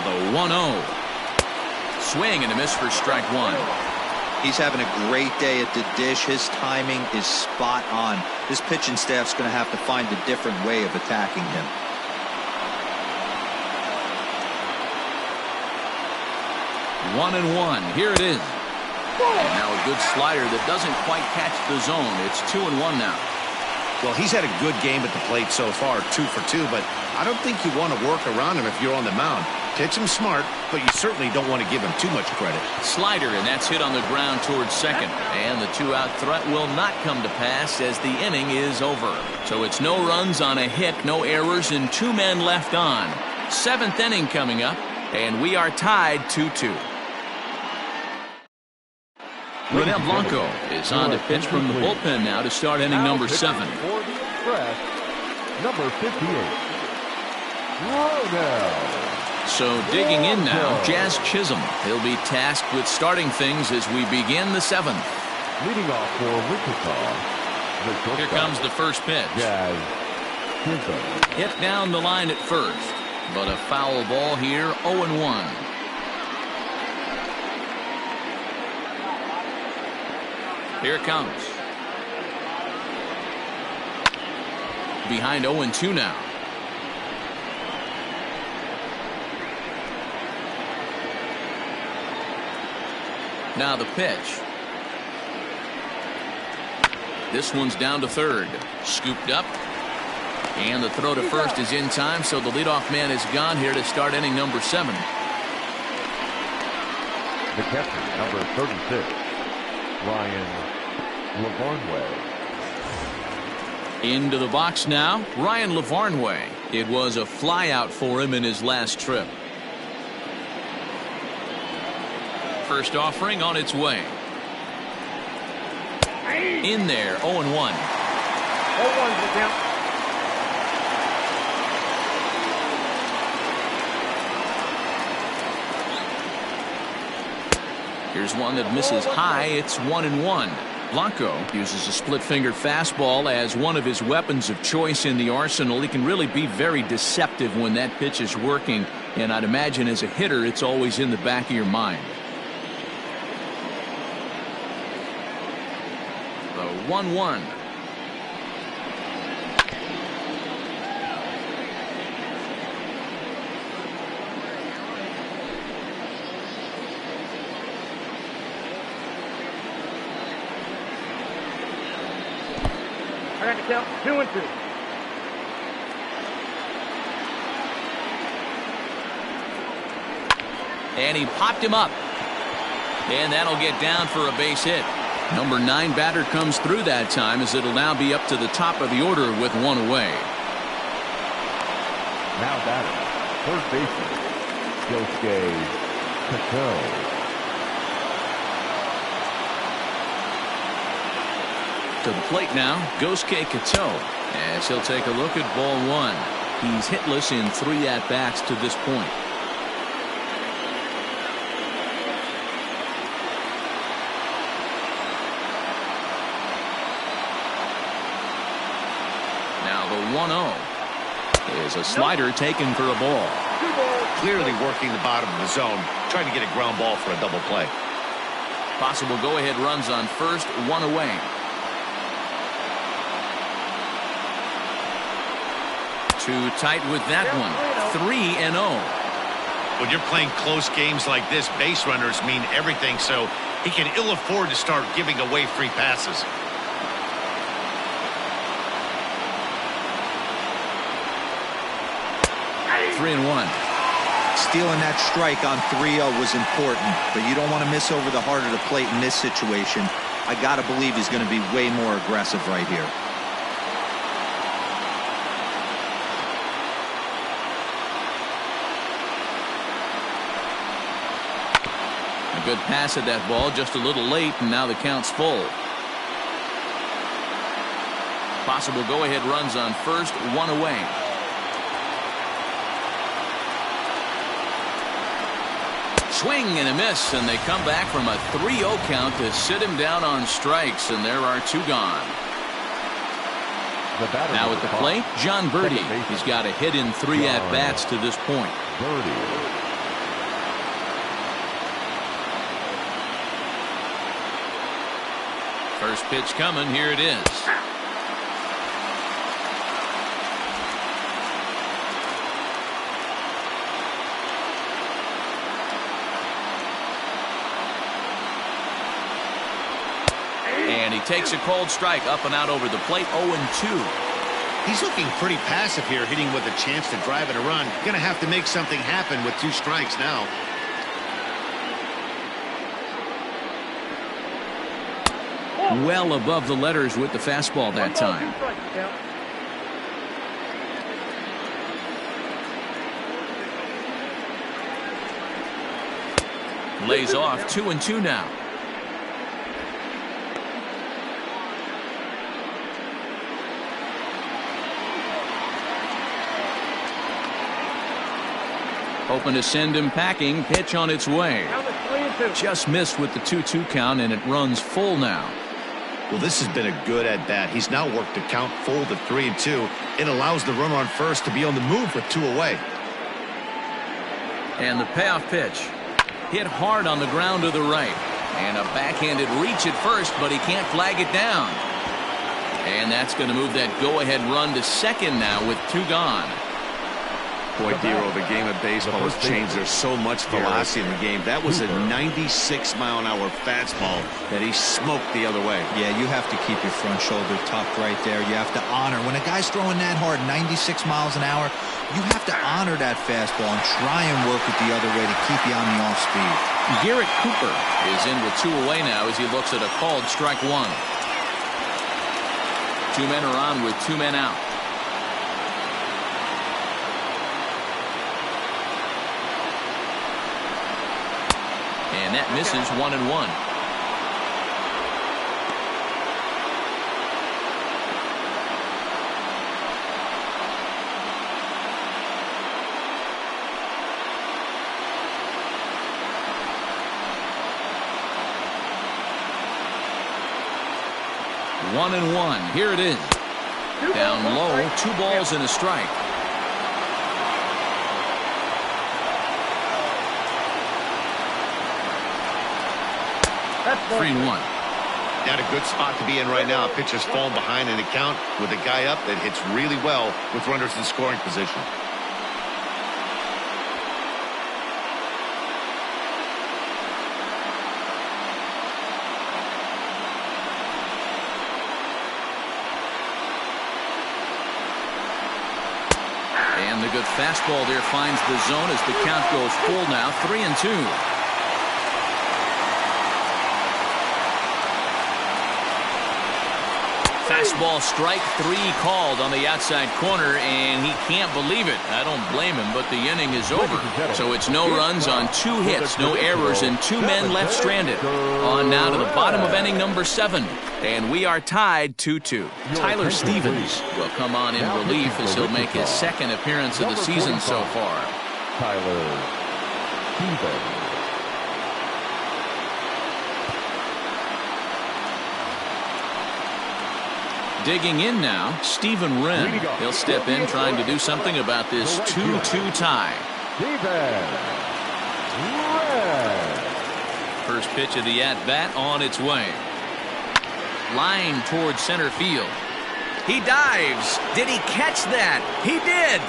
The 1-0. Swing and a miss for strike 1. He's having a great day at the dish. His timing is spot on. This pitching staff's going to have to find a different way of attacking him. One and one. Here it is. And now a good slider that doesn't quite catch the zone. It's 2-1 now. Well, he's had a good game at the plate so far, 2 for 2, but I don't think you want to work around him if you're on the mound. Hits him smart, but you certainly don't want to give him too much credit. Slider, and that's hit on the ground towards second. And the two-out threat will not come to pass as the inning is over. So it's no runs on a hit, no errors, and 2 men left on. 7th inning coming up, and we are tied 2-2. Ronel Blanco is on to pitch from the bullpen now to start inning number 7. For the Express, number 58, Ronel. So digging in now, Jazz Chisholm. He'll be tasked with starting things as we begin the 7th. Leading off for Wichita, the shortstop, Here comes the first pitch. Jazz Chisholm. Hit down the line at first, but a foul ball here, 0-1. Here it comes. Behind 0-2 now. Now the pitch. This one's down to third. Scooped up. And the throw to first is in time, so the leadoff man is gone here to start inning number 7. The catcher, number 36, Ryan Lavarnway. Into the box now, Ryan Lavarnway. It was a flyout for him in his last trip. First offering on its way. In there, 0-1. 0-1's the count. Here's one that misses high. It's 1-1. Blanco uses a split-fingered fastball as one of his weapons of choice in the arsenal. He can really be very deceptive when that pitch is working, and I'd imagine as a hitter it's always in the back of your mind. The 1-1. I got to count 2-2. And he popped him up. And that'll get down for a base hit. Number 9 batter comes through that time as it'll now be up to the top of the order with 1 away. Now batting, third baseman, Yosuke Kato. To the plate now, Yosuke Kato, as he'll take a look at ball 1. He's hitless in 3 at-bats to this point. Now the 1-0 is a slider taken for a ball. Clearly working the bottom of the zone, trying to get a ground ball for a double play. Possible go-ahead runs on first, 1 away. Too tight with that one. 3-0. When you're playing close games like this, base runners mean everything, so he can ill afford to start giving away free passes. Three and 1. Stealing that strike on 3-0 was important, but you don't want to miss over the heart of the plate in this situation. I got to believe he's going to be way more aggressive right here. A good pass at that ball, just a little late, and now the count's full. Possible go-ahead runs on first, 1 away. Swing and a miss, and they come back from a 3-0 count to sit him down on strikes, and there are 2 gone. Now at the plate, John Birdie. He's got a hit in 3 at-bats to this point. First pitch coming, here it is. And he takes a cold strike up and out over the plate, 0-2. He's looking pretty passive here, hitting with a chance to drive it a run. Going to have to make something happen with 2 strikes now. Well above the letters with the fastball that time. Lays off 2-2 now. Hoping to send him packing. Pitch on its way. Just missed with the 2-2 count, and it runs full now. Well, this has been a good at-bat. He's now worked the count full to 3-2. It allows the runner on first to be on the move with 2 away. And the payoff pitch. Hit hard on the ground to the right. And a backhanded reach at first, but he can't flag it down. And that's going to move that go-ahead run to second now with 2 gone. Boy, Dero, the game of baseball has changed. There's so much velocity in the game. That was a 96-mile-an-hour fastball that he smoked the other way. Yeah, you have to keep your front shoulder tucked right there. You have to honor. When a guy's throwing that hard, 96 miles an hour, you have to honor that fastball and try and work it the other way to keep you on the off speed. Garrett Cooper is in with 2 away now as he looks at a called strike 1. 2 men are on with 2 men out. And that misses 1-1. One and one. Here it is. Down low, 2 balls and a strike. That's 3-1. Not a good spot to be in right now. Pitcher's falling behind in the count with a guy up that hits really well with runners in scoring position. And the good fastball there finds the zone as the count goes full now, 3-2. Fastball strike 3 called on the outside corner, and he can't believe it. I don't blame him, but the inning is over. So it's no runs on 2 hits, no errors, and 2 men left stranded. On now to the bottom of inning number 7, and we are tied 2-2. Tyler Stevens will come on in relief as he'll make his 2nd appearance of the season so far. Tyler Stevens. Digging in now, Stephen Wren. He'll step in trying to do something about this 2-2 tie. First pitch of the at-bat on its way. Line towards center field. He dives. Did he catch that? He did.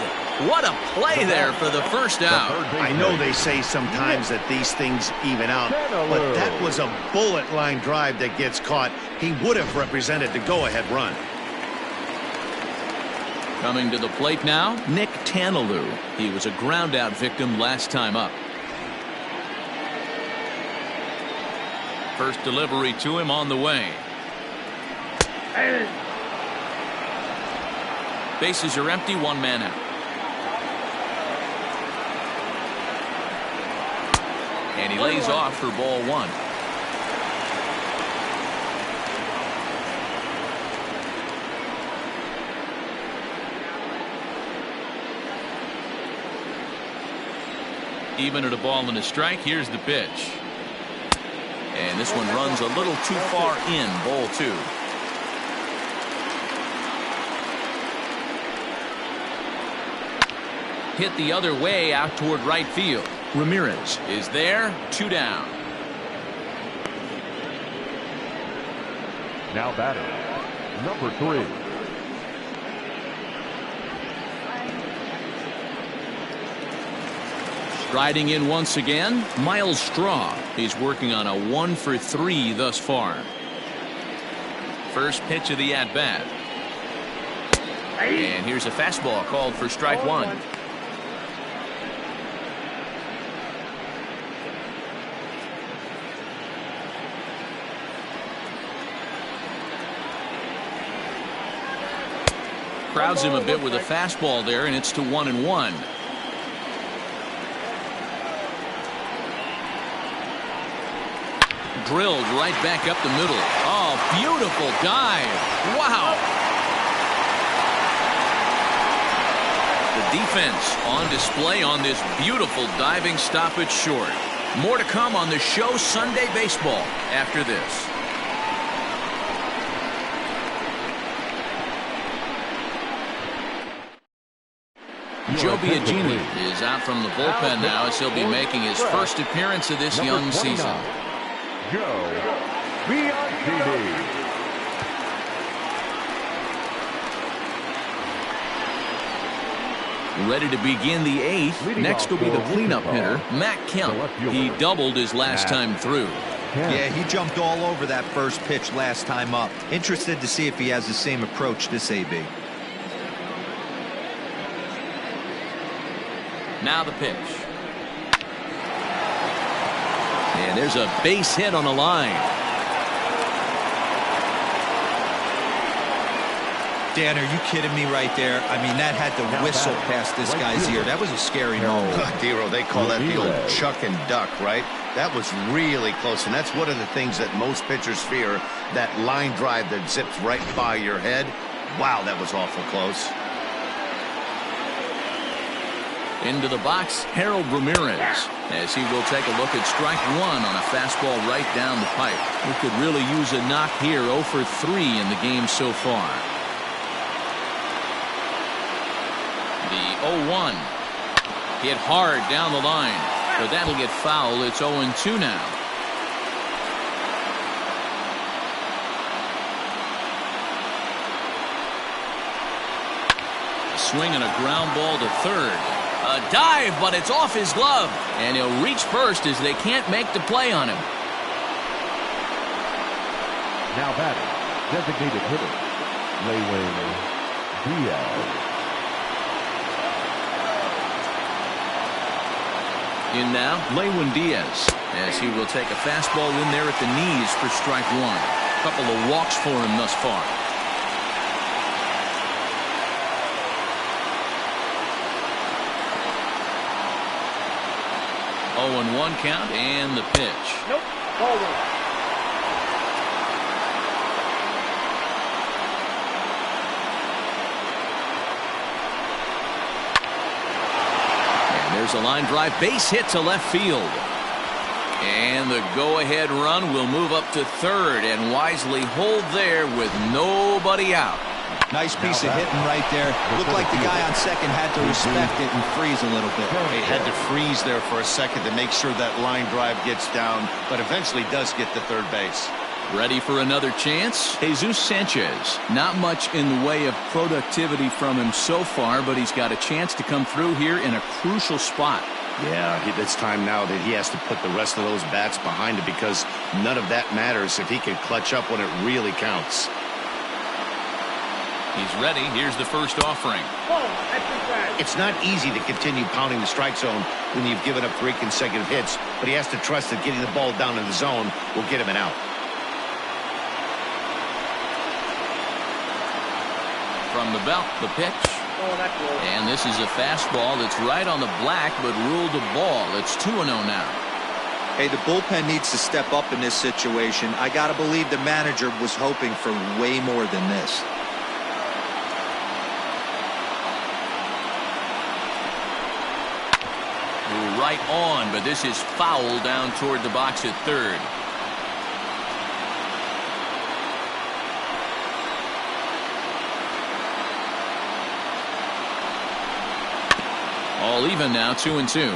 What a play there for the first out. I know they say sometimes that these things even out, but that was a bullet line drive that gets caught. He would have represented the go-ahead run. Coming to the plate now, Nick Tanalou. He was a ground-out victim last time up. First delivery to him on the way. Bases are empty, 1 man out. And he lays off for ball 1. Even at a ball and a strike, here's the pitch. And this one runs a little too far in, ball 2. Hit the other way out toward right field. Ramirez is there, 2 down. Now batting, number 3. Striding in once again, Miles Straw. He's working on a 1 for 3 thus far. First pitch of the at-bat. And here's a fastball called for strike one. Crowds him a bit with a fastball there, and it's to 1-1. Drilled right back up the middle. Oh, beautiful dive. Wow. The defense on display on this beautiful diving stoppage short. More to come on the show Sunday Baseball after this. Joe Biagini is out from the bullpen now as he'll be making his first appearance of this young season. Joe Biagini. Ready to begin the eighth. Next will be the cleanup hitter, Matt Kemp. He doubled his last time through. Yeah, he jumped all over that first pitch last time up. Interested to see if he has the same approach this AB. Now the pitch. And there's a base hit on the line. Dan, are you kidding me right there? I mean, that had to whistle past this guy's ear. That was a scary moment. Dero, they call that the old chuck and duck, right? That was really close, and that's one of the things that most pitchers fear, that line drive that zips right by your head. Wow, that was awful close. Into the box, Harold Ramirez, as he will take a look at strike one on a fastball right down the pipe. We could really use a knock here. 0 for 3 in the game so far. The 0-1 hit hard down the line, but that'll get foul. It's 0-2 now. A swing and a ground ball to third. A dive, but it's off his glove, and he'll reach first as they can't make the play on him. Now batting, designated hitter, Lewin Diaz. In now, Lewin Diaz, as he will take a fastball in there at the knees for strike one. A couple of walks for him thus far. 0-1 count and the pitch. Nope. Ball one. And there's a line drive base hit to left field. And the go-ahead run will move up to third and wisely hold there with nobody out. Nice piece of hitting right there. Looked like the guy on second had to respect it and freeze a little bit. He had to freeze there for a second to make sure that line drive gets down, but eventually does get to third base. Ready for another chance? Jesus Sanchez. Not much in the way of productivity from him so far, but he's got a chance to come through here in a crucial spot. Yeah, it's time now that he has to put the rest of those bats behind him, because none of that matters if he can clutch up when it really counts. He's ready. Here's the first offering. It's not easy to continue pounding the strike zone when you've given up 3 consecutive hits, but he has to trust that getting the ball down in the zone will get him an out. From the belt, the pitch. And this is a fastball that's right on the black, but ruled a ball. It's 2-0 now. Hey, the bullpen needs to step up in this situation. I got to believe the manager was hoping for way more than this. Right on, but this is foul down toward the box at third. All even now, 2-2.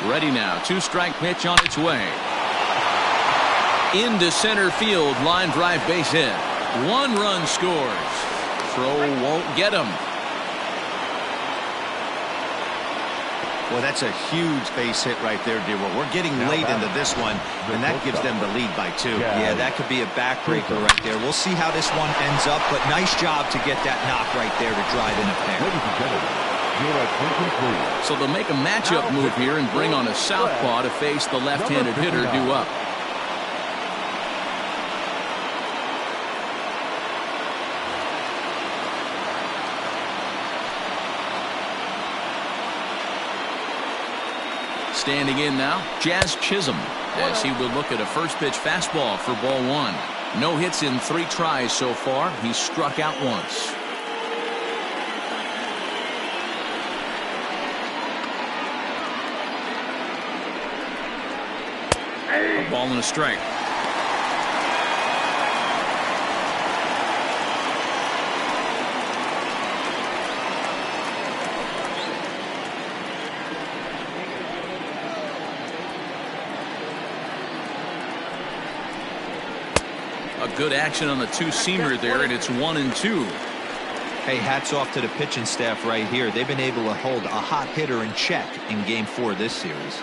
Ready now, 2-strike pitch on its way. Into center field, line drive base hit. 1 run scores. Throw won't get him. Well, that's a huge base hit right there, D. We're getting late into this one, and that gives them the lead by 2. Yeah, that could be a backbreaker right there. We'll see how this one ends up, but nice job to get that knock right there to drive in a pair. Ladies and gentlemen, your attention please. So they'll make a matchup move here and bring on a southpaw to face the left-handed hitter due up. Standing in now, Jazz Chisholm, as he will look at a first pitch fastball for ball 1. No hits in 3 tries so far. He's struck out once. A ball and a strike. Good action on the 2-seamer there, and it's 1-2. Hey, hats off to the pitching staff right here. They've been able to hold a hot hitter in check in Game 4 this series.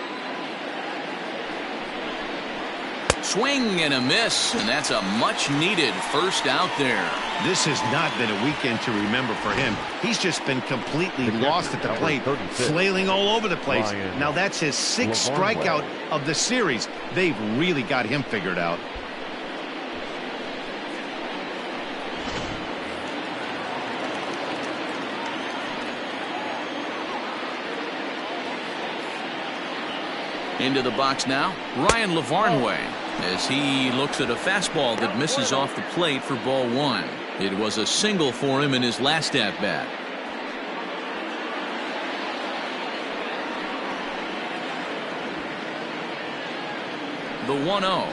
Swing and a miss, and that's a much-needed first out there. This has not been a weekend to remember for him. He's just been completely lost at the plate, flailing all over the place. Now that's his 6th strikeout of the series. They've really got him figured out. Into the box now, Ryan Lavarnway, as he looks at a fastball that misses off the plate for ball 1. It was a single for him in his last at-bat. The 1-0.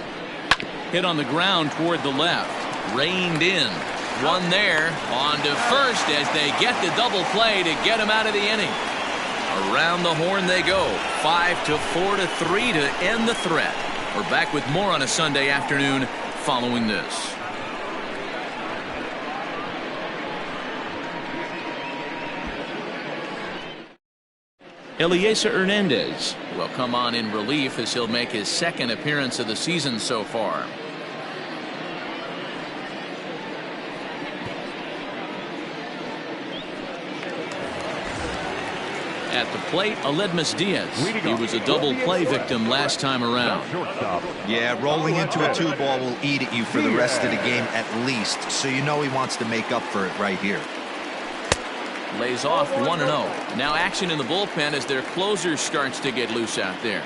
Hit on the ground toward the left. Reined in. One there. On to first as they get the double play to get him out of the inning. Around the horn they go. 5-4-3 to end the threat. We're back with more on a Sunday afternoon following this. Elieser Hernandez will come on in relief as he'll make his 2nd appearance of the season so far. At the plate, Aledmys Diaz. He was a double play victim last time around. Yeah, rolling into a 2-ball will eat at you for the rest of the game at least, so you know he wants to make up for it right here. Lays off 1-0. Now action in the bullpen as their closer starts to get loose out there.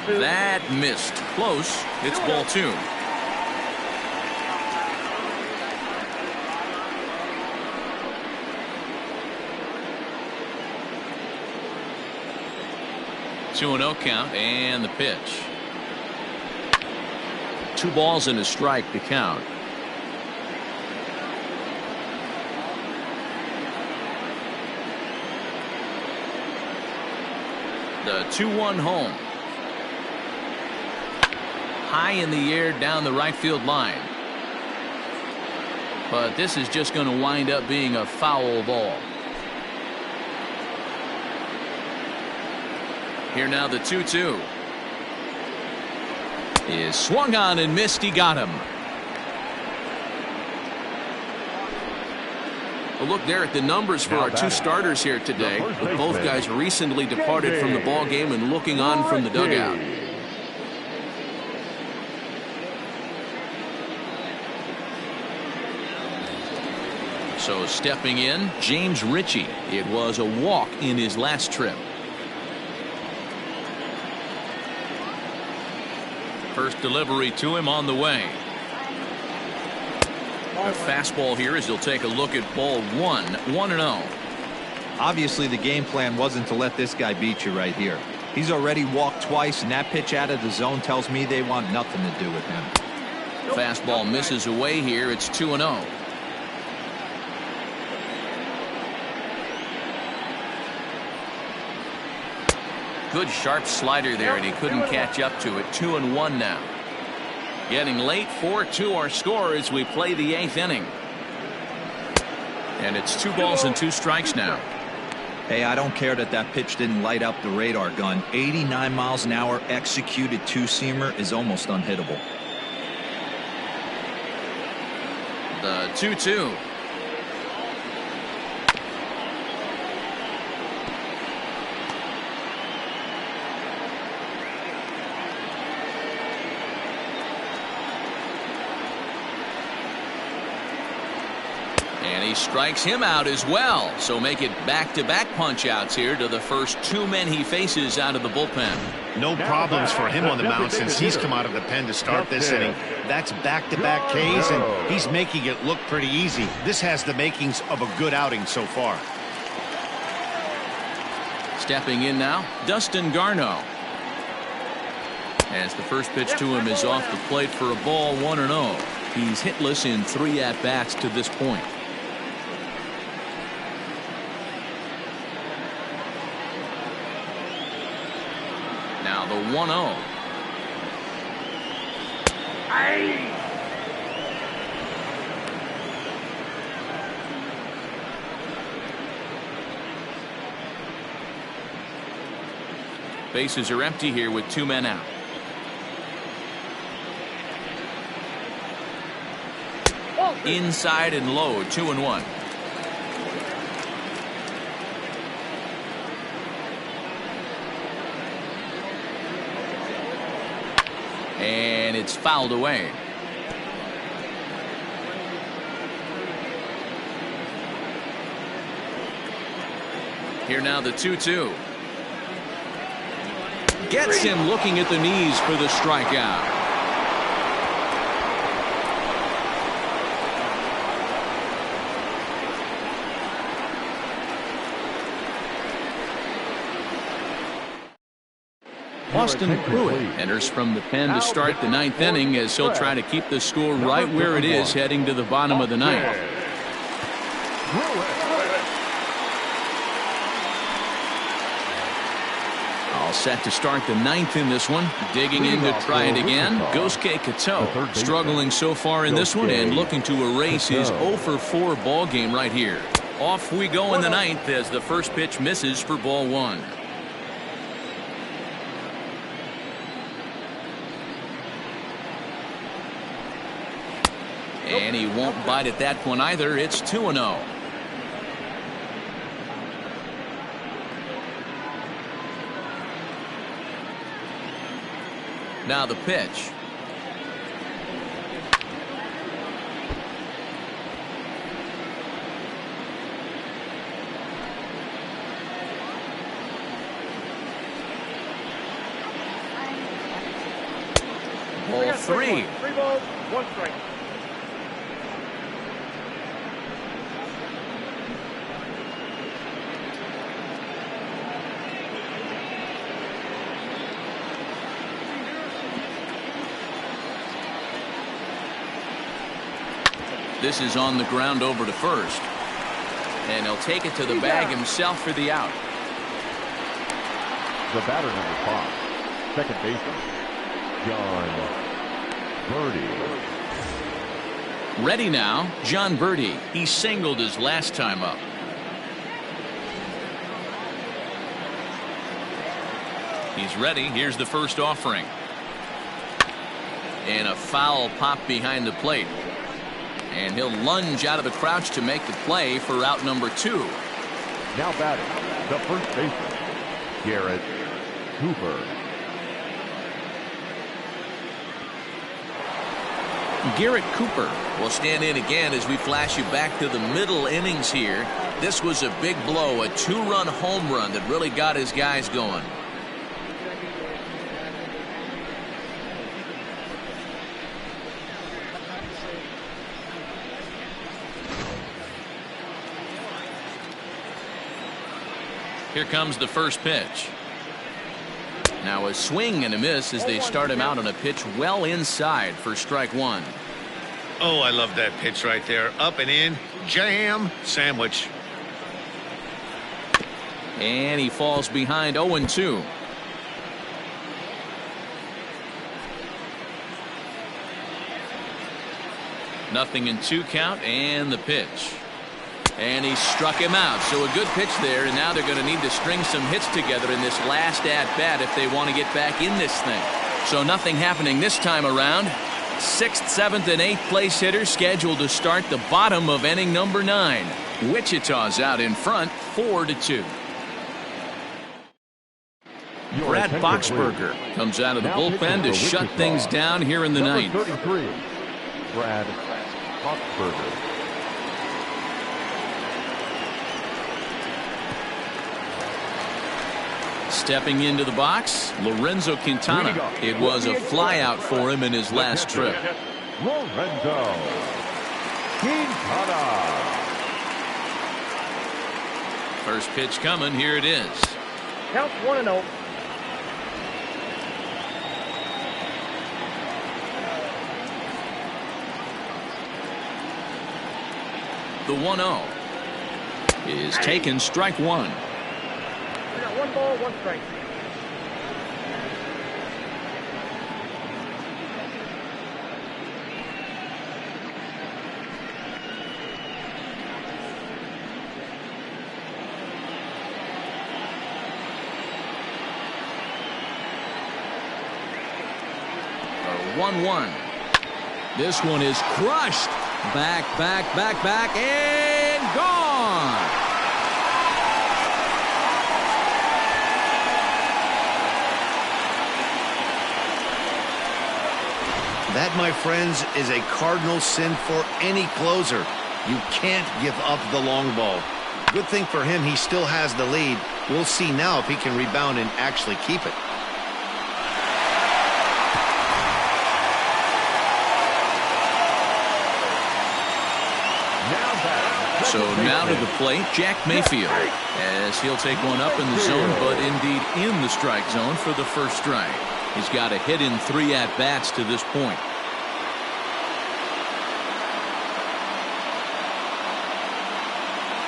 That missed. Close. It's ball 2. Two and 0 count, and the pitch. 2 balls and a strike to count. The 2-1 home. High in the air down the right field line. But this is just going to wind up being a foul ball. Here now the 2-2. Is swung on and missed. He got him. A look there at the numbers for our 2 starters here today, with both guys recently departed from the ball game and looking on from the dugout. So stepping in, James Ritchie. It was a walk in his last trip. First delivery to him on the way. A fastball here as he'll take a look at ball 1. 1-0. Obviously the game plan wasn't to let this guy beat you right here. He's already walked twice, and that pitch out of the zone tells me they want nothing to do with him. Fastball misses away here. It's 2-0. Good sharp slider there, and he couldn't catch up to it. 2-1 now. Getting late, 4-2 our score as we play the 8th inning. And it's 2 balls and 2 strikes now. Hey, I don't care that that pitch didn't light up the radar gun. 89 miles an hour executed two-seamer is almost unhittable. The 2-2. And he strikes him out as well. So make it back-to-back punch-outs here to the first 2 men he faces out of the bullpen. No problems for him on the mound since he's come out of the pen to start this inning. That's back-to-back Ks, and he's making it look pretty easy. This has the makings of a good outing so far. Stepping in now, Dustin Garneau. As the first pitch to him is off the plate for a ball, 1-0. He's hitless in 3 at-bats to this point. Now the 1-0. Bases are empty here with 2 men out. Inside and low, 2-1. And it's fouled away. Here now the 2-2. Gets him looking at the knees for the strikeout. Austin Pruitt enters from the pen to start the 9th inning as he'll try to keep the score right where it is heading to the bottom of the 9th. All set to start the 9th in this one. Digging in to try it again. Gosuke Katoh struggling so far in this one and looking to erase his 0-for-4 ball game right here. Off we go in the 9th as the first pitch misses for ball 1. And he won't bite at that one either. It's 2-0. Now the pitch. Ball 3. 3 balls, 1 strike. This is on the ground over to first. And he'll take it to the bag himself for the out. The batter, number 5, second baseman, Jon Berti. Ready now, Jon Berti. He singled his last time up. He's ready. Here's the first offering. And a foul pop behind the plate. And he'll lunge out of the crouch to make the play for out number 2. Now batting, the first baseman, Garrett Cooper. Garrett Cooper will stand in again as we flash you back to the middle innings here. This was a big blow, a 2-run home run that really got his guys going. Here comes the first pitch. Now a swing and a miss as they start him out on a pitch well inside for strike 1. Oh, I love that pitch right there. Up and in. Jam sandwich. And he falls behind 0-2. 0-2 count and the pitch. And he struck him out. So a good pitch there, and now they're going to need to string some hits together in this last at-bat if they want to get back in this thing. So nothing happening this time around. 6th, 7th, and 8th place hitters scheduled to start the bottom of inning number 9. Wichita's out in front, 4-2. Brad Boxberger comes out of the bullpen to shut things down here in the ninth. 33, Brad Boxberger. Stepping into the box, Lorenzo Quintana. It was a flyout for him in his last trip. Lorenzo Quintana. First pitch coming. Here it is. Count 1-0. The 1-0 is taken, strike one. We got 1 ball, 1 strike. A 1-1. This one is crushed. Back, and gone. That, my friends, is a cardinal sin for any closer. You can't give up the long ball. Good thing for him, he still has the lead. We'll see now if he can rebound and actually keep it. So now to the plate, Jack Mayfield, as he'll take one up in the zone, but indeed in the strike zone for the first strike. He's got a hit in 3 at-bats to this point.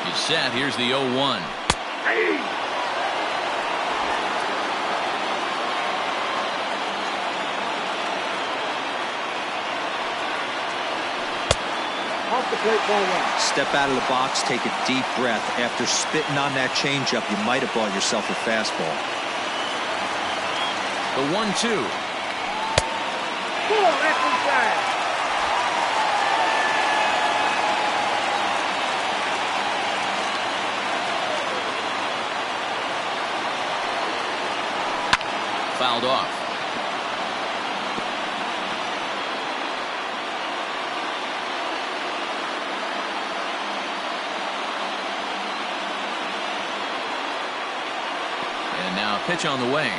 He's set. Here's the 0-1. Off the plate, ball 1. Step out of the box, take a deep breath. After spitting on that changeup, you might have bought yourself a fastball. The 1-2. Pull left inside. Fouled off. And now a pitch on the way.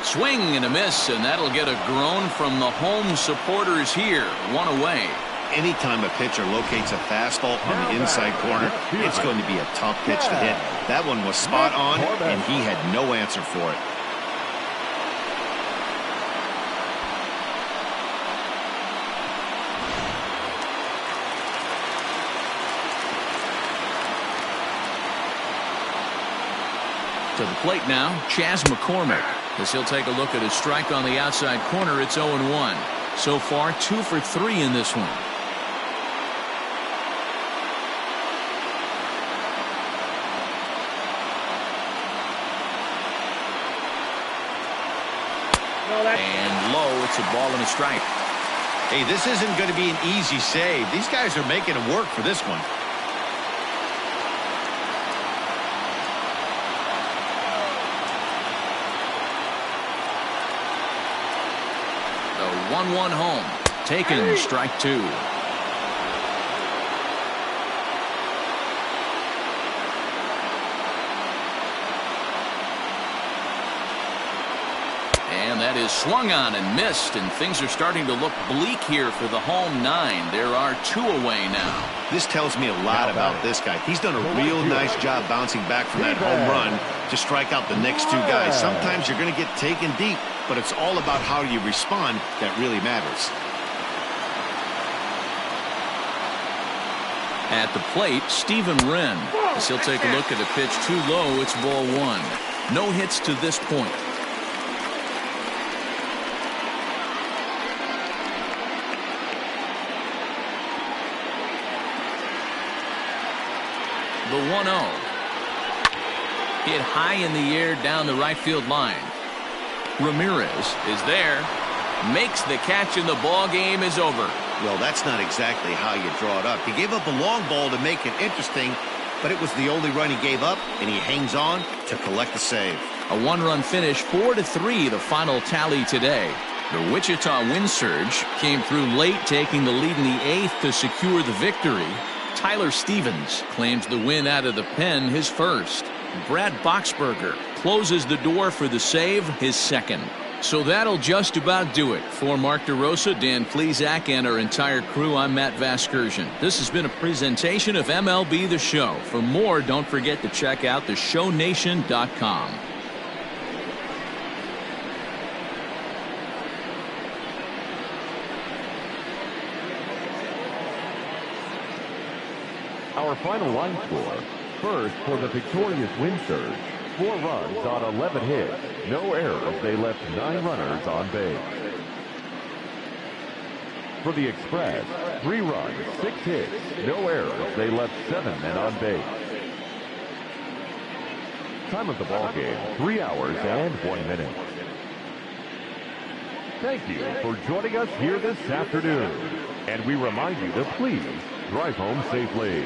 Swing and a miss, and that'll get a groan from the home supporters here. 1 away. Anytime a pitcher locates a fastball on the inside corner, it's going to be a tough pitch to hit. That one was spot on, and he had no answer for it. To the plate now, Chas McCormick. As he'll take a look at his strike on the outside corner, it's 0-1. So far, 2 for 3 in this one. And low, it's a ball and a strike. Hey, this isn't going to be an easy save. These guys are making it work for this one. The 1-1 home. Taken, strike 2. And that is swung on and missed, and things are starting to look bleak here for the home 9. There are 2 away now. This tells me a lot about this guy. He's done a real nice job bouncing back from that home run to strike out the next 2 guys. Sometimes you're going to get taken deep, but it's all about how you respond that really matters. At the plate, Steven Wren. As he'll take a look at a pitch too low, it's ball 1. No hits to this point. 1-0. Hit high in the air down the right field line. Ramirez is there. Makes the catch, and the ball game is over. Well, that's not exactly how you draw it up. He gave up a long ball to make it interesting, but it was the only run he gave up, and he hangs on to collect the save. A one-run finish, 4-3, the final tally today. The Wichita wind surge came through late, taking the lead in the 8th to secure the victory. Tyler Stevens claims the win out of the pen, his first. Brad Boxberger closes the door for the save, his second. So that'll just about do it. For Mark DeRosa, Dan Plesac, and our entire crew, I'm Matt Vasgersian. This has been a presentation of MLB The Show. For more, don't forget to check out theshownation.com. Our final line score. First, for the victorious wind surge, 4 runs on 11 hits, no errors. They left 9 runners on base. For the Express, 3 runs, 6 hits, no errors. They left 7 men on base. Time of the ball game, 3 hours and 1 minute. Thank you for joining us here this afternoon. And we remind you to please drive home safely.